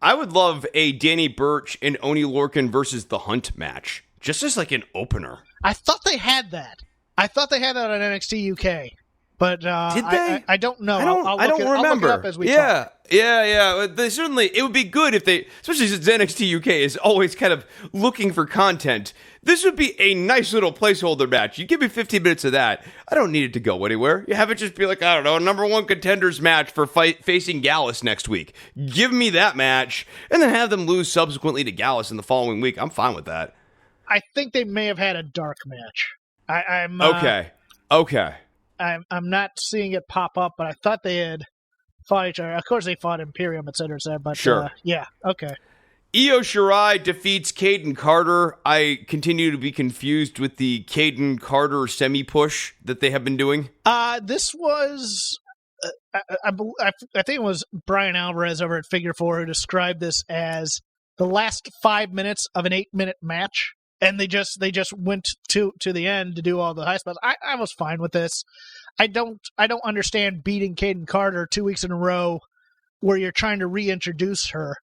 I would love a Danny Burch and Oney Lorcan versus the Hunt match. Just as like an opener. I thought they had that. on NXT UK, but did they? I don't know. I don't remember. I'll look it up as we talk. Yeah. They certainly, it would be good if they, especially since NXT UK is always kind of looking for content. This would be a nice little placeholder match. You give me 15 minutes of that. I don't need it to go anywhere. You have it just be like, I don't know, number one contenders match for facing Gallus next week. Give me that match, and then have them lose subsequently to Gallus in the following week. I'm fine with that. I think they may have had a dark match. I'm okay. I'm not seeing it pop up, but I thought they had fought each other. Of course, they fought Imperium, etc. But sure. Yeah, okay. Io Shirai defeats Caden Carter. I continue to be confused with the Caden Carter semi-push that they have been doing. This was, I think it was Brian Alvarez over at Figure 4 who described this as the last 5 minutes of an 8-minute match. And they just went to the end to do all the high spots. I was fine with this. I don't understand beating Caden Carter 2 weeks in a row where you're trying to reintroduce her,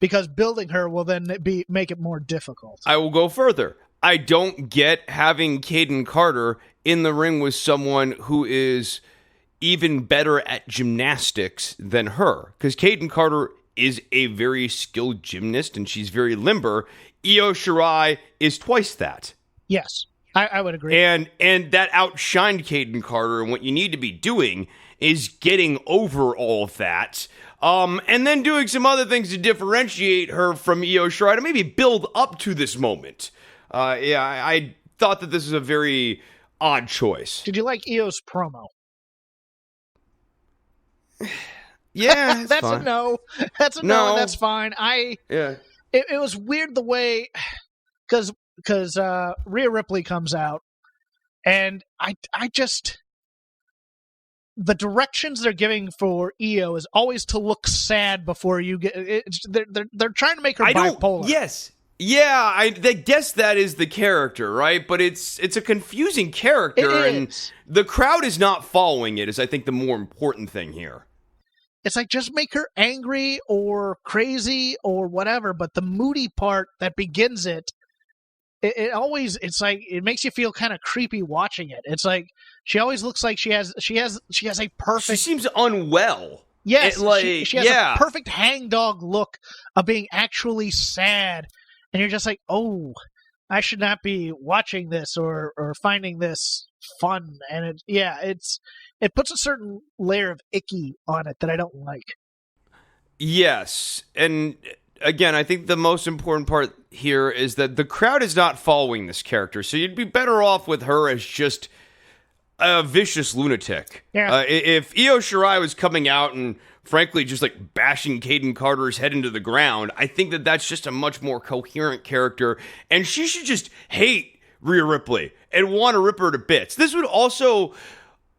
because building her will then make it more difficult. I will go further. I don't get having Caden Carter in the ring with someone who is even better at gymnastics than her, because Caden Carter is a very skilled gymnast and she's very limber. Io Shirai is twice that. Yes, I would agree. And that outshined Caden Carter, and what you need to be doing is getting over all of that, and then doing some other things to differentiate her from Io Shirai to maybe build up to this moment. I thought that this is a very odd choice. Did you like Io's promo? Yeah, that's fine. a no. That's a no. And that's fine. It was weird the way, because Rhea Ripley comes out, and I just, the directions they're giving for Io is always to look sad before you get. They're trying to make her bipolar. Yes, Yeah, I guess that is the character, right? But it's a confusing character, and the crowd is not following it, is I think the more important thing here. It's like, just make her angry or crazy or whatever, but the moody part that begins it always, it's like, it makes you feel kind of creepy watching it. It's like, she always looks like she has a perfect... She seems unwell. Yes, she has a perfect hangdog look of being actually sad. And you're just like, oh, I should not be watching this or finding this fun. And it puts a certain layer of icky on it that I don't like. Yes. And again, I think the most important part here is that the crowd is not following this character. So you'd be better off with her as just a vicious lunatic. Yeah. If Io Shirai was coming out and frankly just like bashing Caden Carter's head into the ground, I think that that's just a much more coherent character, and she should just hate Rhea Ripley and want to rip her to bits. This would also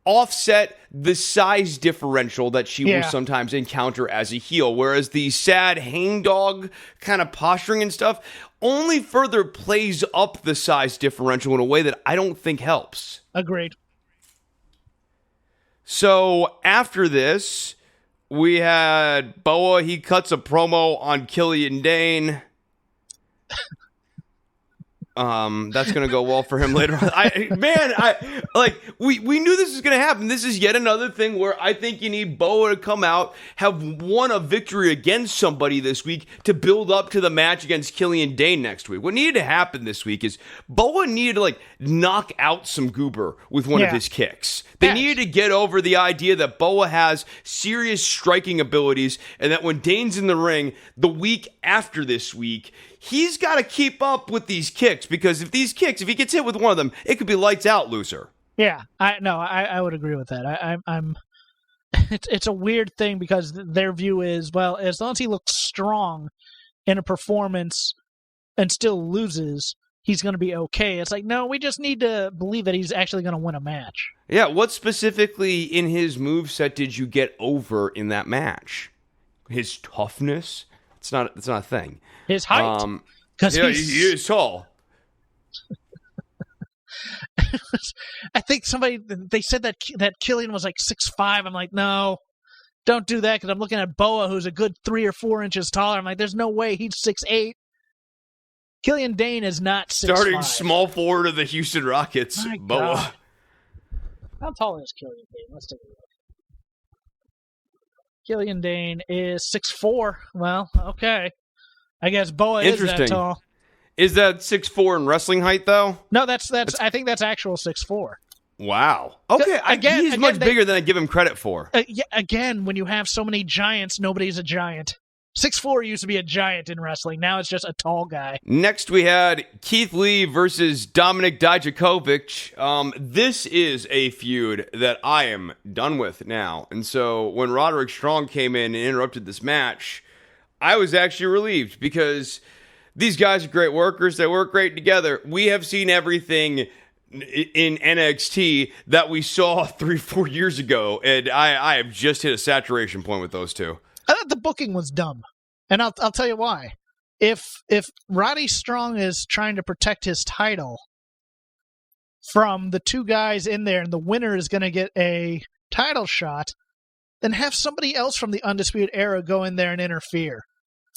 offset the size differential that she will sometimes encounter as a heel, whereas the sad hangdog kind of posturing and stuff only further plays up the size differential in a way that I don't think helps. Agreed. So after this, we had Boa. He cuts a promo on Killian Dane. That's gonna go well for him later on. We knew this was gonna happen. This is yet another thing where I think you need Boa to come out, have won a victory against somebody this week to build up to the match against Killian Dane next week. What needed to happen this week is Boa needed to knock out some goober with one of his kicks. They needed to get over the idea that Boa has serious striking abilities, and that when Dane's in the ring the week after this week, he's got to keep up with these kicks, because if he gets hit with one of them, it could be lights out, loser. Yeah, I would agree with that. I'm it's a weird thing, because their view is, well, as long as he looks strong in a performance and still loses, he's going to be okay. It's like, no, we just need to believe that he's actually going to win a match. Yeah, what specifically in his moveset did you get over in that match? His toughness? It's not a thing. His height. Because he is tall. I think they said that Killian was like 6'5". I'm like, no, don't do that, because I'm looking at Boa, who's a good 3 or 4 inches taller. I'm like, there's no way he's 6'8". Killian Dane is not 6'5". Starting small forward of the Houston Rockets, My Boa. God. How tall is Killian Dane? Let's take a look. Killian Dane is 6'4". Well, okay. I guess Boa is that tall. Is that 6'4" in wrestling height, though? No, that's I think that's actual 6'4". Wow. Okay, he's much bigger than I give him credit for. Again, when you have so many giants, nobody's a giant. 6'4" used to be a giant in wrestling. Now it's just a tall guy. Next, we had Keith Lee versus Dominik Dijakovic. This is a feud that I am done with now. And so when Roderick Strong came in and interrupted this match, I was actually relieved, because these guys are great workers. They work great together. We have seen everything in NXT that we saw 3-4 years ago, and I have just hit a saturation point with those two. I thought the booking was dumb, and I'll tell you why. If Roddy Strong is trying to protect his title from the two guys in there, and the winner is going to get a title shot, then have somebody else from the Undisputed Era go in there and interfere,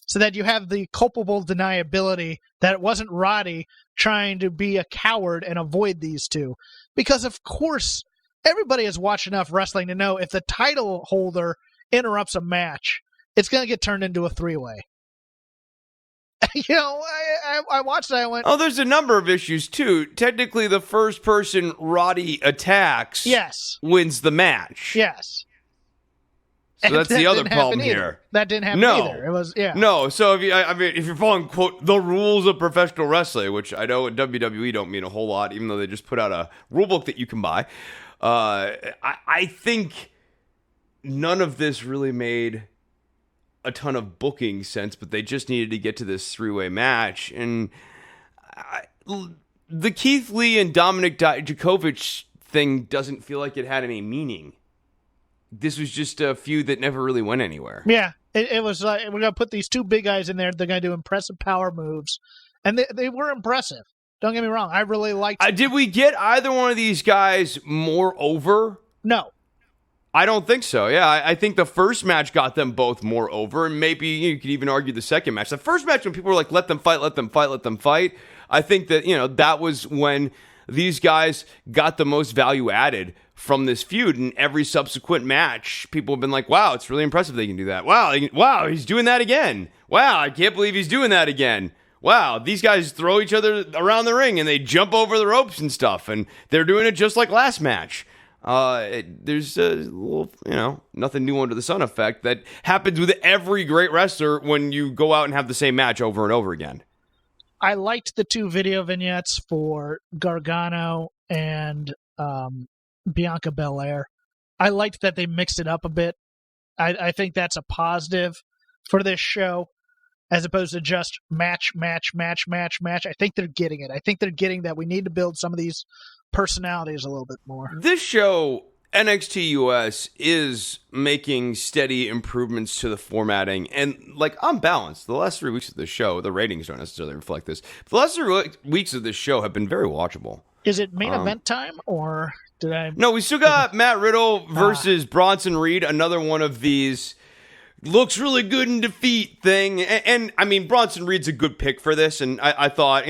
so that you have the culpable deniability that it wasn't Roddy trying to be a coward and avoid these two. Because, of course, everybody has watched enough wrestling to know if the title holder interrupts a match, it's going to get turned into a three-way. I watched that. I went, oh, there's a number of issues, too. Technically, the first person Roddy attacks wins the match. Yes. So that's the other problem here. That didn't happen either. It was, No, so if you're following, quote, the rules of professional wrestling, which I know at WWE don't mean a whole lot, even though they just put out a rule book that you can buy, I think none of this really made a ton of booking sense, but they just needed to get to this three-way match. And the Keith Lee and Dominik Dijakovic thing doesn't feel like it had any meaning. This was just a feud that never really went anywhere. Yeah, it was like, we're going to put these two big guys in there. They're going to do impressive power moves. And they were impressive. Don't get me wrong. I really liked Did we get either one of these guys more over? No. I don't think so. Yeah, I think the first match got them both more over, and maybe you could even argue the second match. The first match, when people were like, let them fight, let them fight, let them fight, I think that, that was when these guys got the most value added from this feud. And every subsequent match, people have been like, wow, it's really impressive they can do that. Wow, he's doing that again. Wow, I can't believe he's doing that again. Wow, these guys throw each other around the ring and they jump over the ropes and stuff, and they're doing it just like last match. There's a little, nothing new under the sun effect that happens with every great wrestler when you go out and have the same match over and over again. I liked the 2 video vignettes for Gargano and Bianca Belair. I liked that they mixed it up a bit. I think that's a positive for this show, as opposed to just match. I think they're getting it. I think they're getting that we need to build some of these personalities a little bit more. This show, NXT US, is making steady improvements to the formatting, and on balance, the last 3 weeks of the show, the ratings don't necessarily reflect this, but the last 3 weeks of this show have been very watchable. Is it main event time, or did I... No, we still got Matt Riddle versus Bronson Reed, another one of these looks really good in defeat thing, and I mean, Bronson Reed's a good pick for this, and I thought,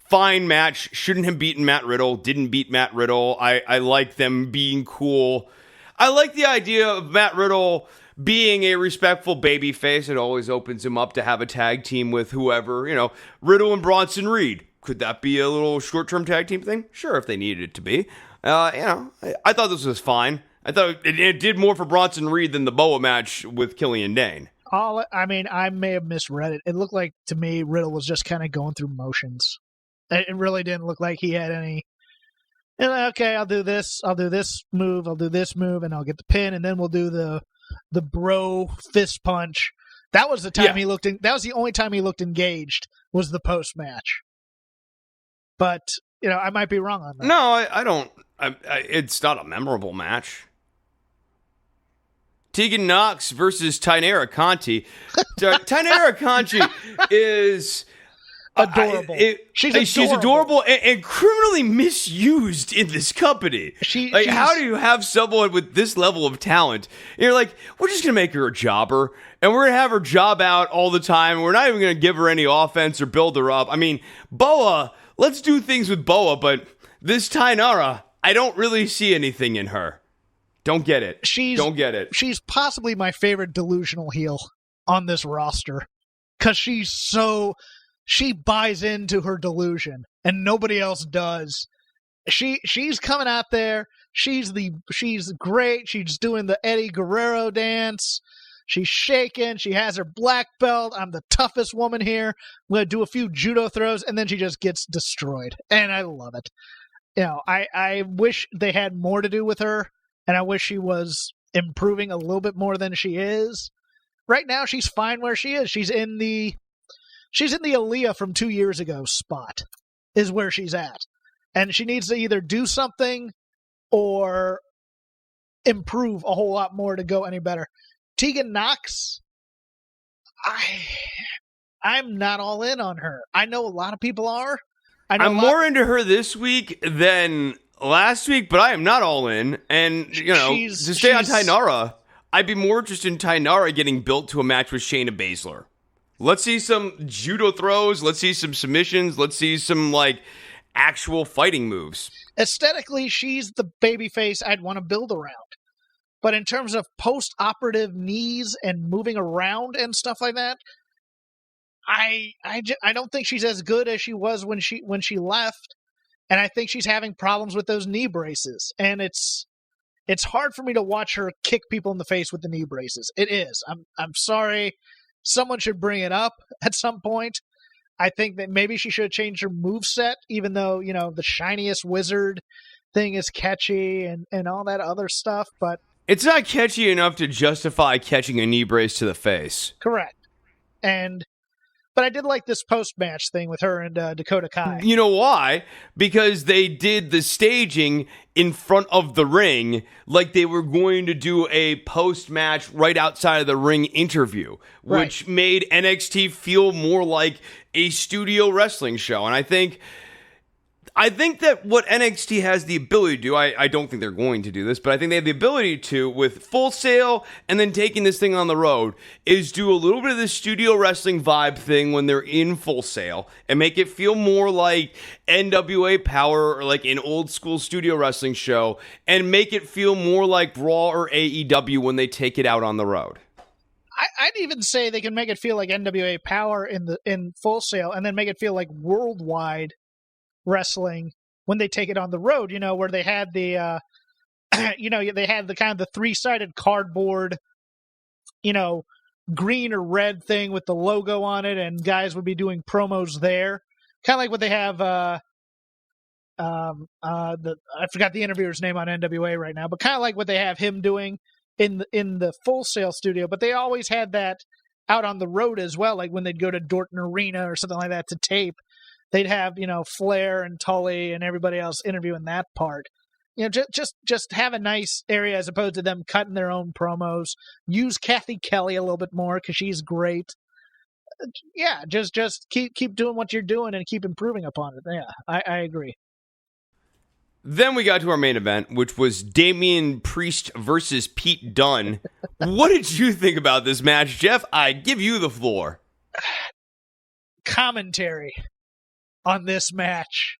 fine match. Shouldn't have beaten Matt Riddle. Didn't beat Matt Riddle. I like them being cool. I like the idea of Matt Riddle being a respectful babyface. It always opens him up to have a tag team with whoever. Riddle and Bronson Reed. Could that be a little short-term tag team thing? Sure, if they needed it to be. I thought this was fine. I thought it did more for Bronson Reed than the Boa match with Killian Dane. I may have misread it. It looked like, to me, Riddle was just kind of going through motions. It really didn't look like he had any... okay, I'll do this move, and I'll get the pin, and then we'll do the bro fist punch. That was the time he looked... That was the only time he looked engaged, was the post-match. But, I might be wrong on that. No, I don't... it's not a memorable match. Tegan Nox versus Tainara Conti. Tainara Conti is... adorable. She's adorable and criminally misused in this company. How do you have someone with this level of talent? And you're like, we're just going to make her a jobber, and we're going to have her job out all the time. We're not even going to give her any offense or build her up. I mean, Boa, let's do things with Boa, but this Tainara, I don't really see anything in her. Don't get it. Don't get it. She's possibly my favorite delusional heel on this roster, because she buys into her delusion, and nobody else does. She's coming out there. She's great. She's doing the Eddie Guerrero dance. She's shaking. She has her black belt. I'm the toughest woman here. I'm going to do a few judo throws, and then she just gets destroyed. And I love it. I wish they had more to do with her, and I wish she was improving a little bit more than she is. Right now, she's fine where she is. She's in the Aaliyah from 2 years ago spot, is where she's at. And she needs to either do something or improve a whole lot more to go any better. Tegan Nox, I'm not all in on her. I know a lot of people are. I'm more into her this week than last week, but I am not all in. And, to stay on Tainara, I'd be more interested in Tainara getting built to a match with Shayna Baszler. Let's see some judo throws. Let's see some submissions. Let's see some, actual fighting moves. Aesthetically, she's the babyface I'd want to build around. But in terms of post-operative knees and moving around and stuff like that, I don't think she's as good as she was when she left. And I think she's having problems with those knee braces. And it's hard for me to watch her kick people in the face with the knee braces. It is. I'm sorry. Someone should bring it up at some point. I think that maybe she should have changed her moveset, even though, the shiniest wizard thing is catchy and all that other stuff, but... It's not catchy enough to justify catching a knee brace to the face. Correct. And But I did like this post-match thing with her and Dakota Kai. You know why? Because they did the staging in front of the ring like they were going to do a post-match right outside of the ring interview, which made NXT feel more like a studio wrestling show. And I think that what NXT has the ability to do, I don't think they're going to do this, but I think they have the ability to, with Full Sail and then taking this thing on the road, is do a little bit of the studio wrestling vibe thing when they're in Full Sail and make it feel more like NWA Power or like an old school studio wrestling show, and make it feel more like Raw or AEW when they take it out on the road. I'd even say they can make it feel like NWA Power in Full Sail, and then make it feel like worldwide wrestling when they take it on the road, where they had the they had the kind of the 3-sided cardboard, green or red thing with the logo on it, and guys would be doing promos there, kind of like what they have I forgot the interviewer's name on NWA right now, but kind of like what they have him doing in the Full Sail studio. But they always had that out on the road as well, like when they'd go to Dorton Arena or something like that to tape. They'd have, Flair and Tully and everybody else interviewing that part. Just have a nice area as opposed to them cutting their own promos. Use Kathy Kelly a little bit more because she's great. Yeah, just keep doing what you're doing and keep improving upon it. Yeah, I agree. Then we got to our main event, which was Damien Priest versus Pete Dunne. What did you think about this match, Jeff? I give you the floor. Commentary on this match.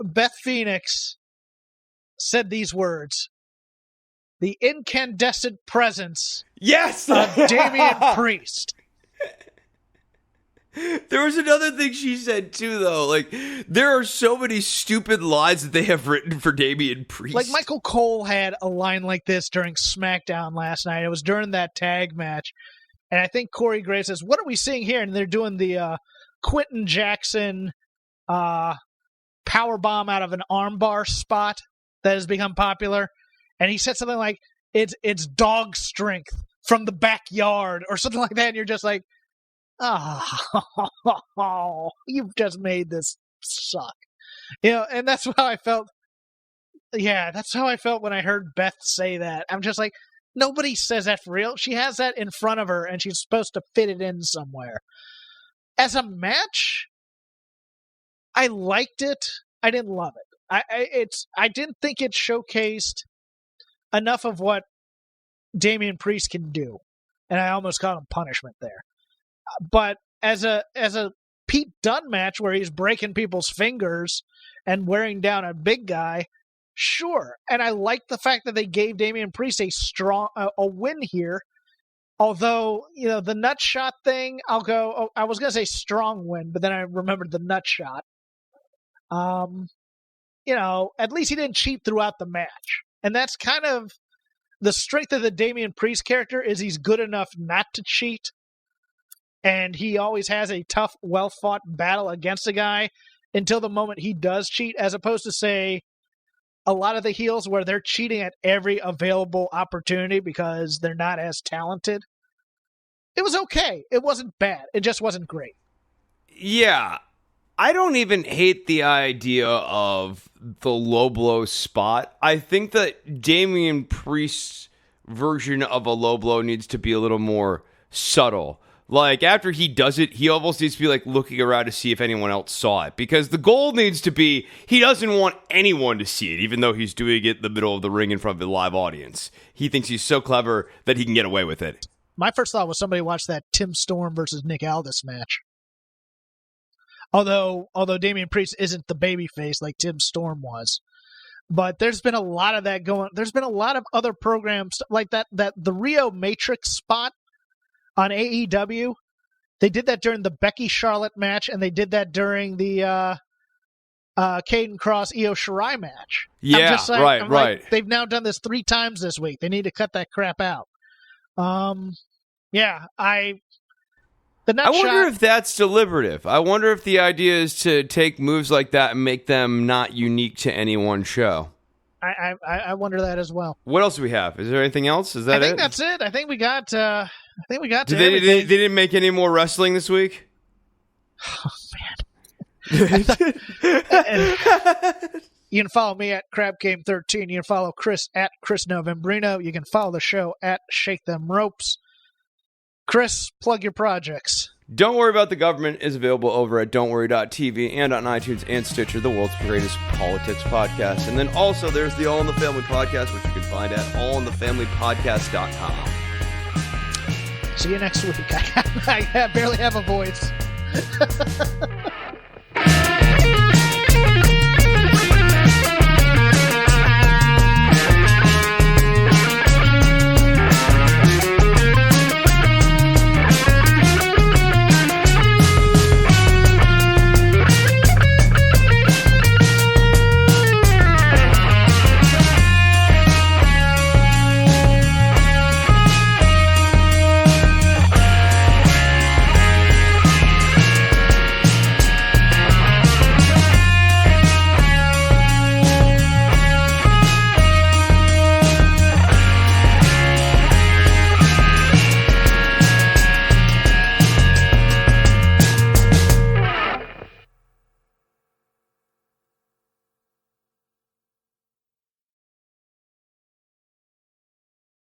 Beth Phoenix said these words: "The incandescent presence of Damien Priest." There was another thing she said too, though. Like, there are so many stupid lines that they have written for Damien Priest. Like, Michael Cole had a line like this during Smackdown last night. It was during that tag match. And I think Corey Graves says, "What are we seeing here?" And they're doing the Quentin Jackson powerbomb out of an armbar spot that has become popular. And he said something like, it's dog strength from the backyard or something like that. And you're just like, oh, you've just made this suck. And that's how I felt. Yeah, that's how I felt when I heard Beth say that. I'm just like, nobody says that for real. She has that in front of her, and she's supposed to fit it in somewhere. As a match, I liked it. I didn't love it. I didn't think it showcased enough of what Damien Priest can do, and I almost called him punishment there. But as a Pete Dunne match where he's breaking people's fingers and wearing down a big guy, sure. And I like the fact that they gave Damien Priest a win here. Although, the nut shot thing, I was going to say strong win, but then I remembered the nut shot. At least he didn't cheat throughout the match. And that's kind of the strength of the Damien Priest character, is he's good enough not to cheat. And he always has a tough, well-fought battle against a guy until the moment he does cheat, as opposed to, say, a lot of the heels where they're cheating at every available opportunity because they're not as talented. It was okay. It wasn't bad. It just wasn't great. Yeah. I don't even hate the idea of the low blow spot. I think that Damien Priest's version of a low blow needs to be a little more subtle. Like, after he does it, he almost needs to be, like, looking around to see if anyone else saw it. Because the goal needs to be, he doesn't want anyone to see it, even though he's doing it in the middle of the ring in front of a live audience. He thinks he's so clever that he can get away with it. My first thought was somebody watched that Tim Storm versus Nick Aldis match. Although Damien Priest isn't the babyface like Tim Storm was. But there's been a lot of that going. There's been a lot of other programs like that the Rio Matrix spot on AEW. They did that during the Becky Charlotte match, and they did that during the Caden Cross Io Shirai match. Yeah, right. Like, they've now done this 3 times this week. They need to cut that crap out. I wonder if that's deliberative. I wonder if the idea is to take moves like that and make them not unique to any one show. I wonder that as well. What else do we have? Is there anything else? Is that it? I think that's it. I think we got I think we got to They everything. didn't make any more wrestling this week? Oh, man. And you can follow me at CrabGame13. You can follow Chris at Chris Novembrino. You can follow the show at Shake Them Ropes. Chris, plug your projects. Don't Worry About the Government is available over at don'tworry.tv and on iTunes and Stitcher, the world's greatest politics podcast. And then also there's the All in the Family podcast, which you can find at allinthefamilypodcast.com. See you next week. I barely have a voice.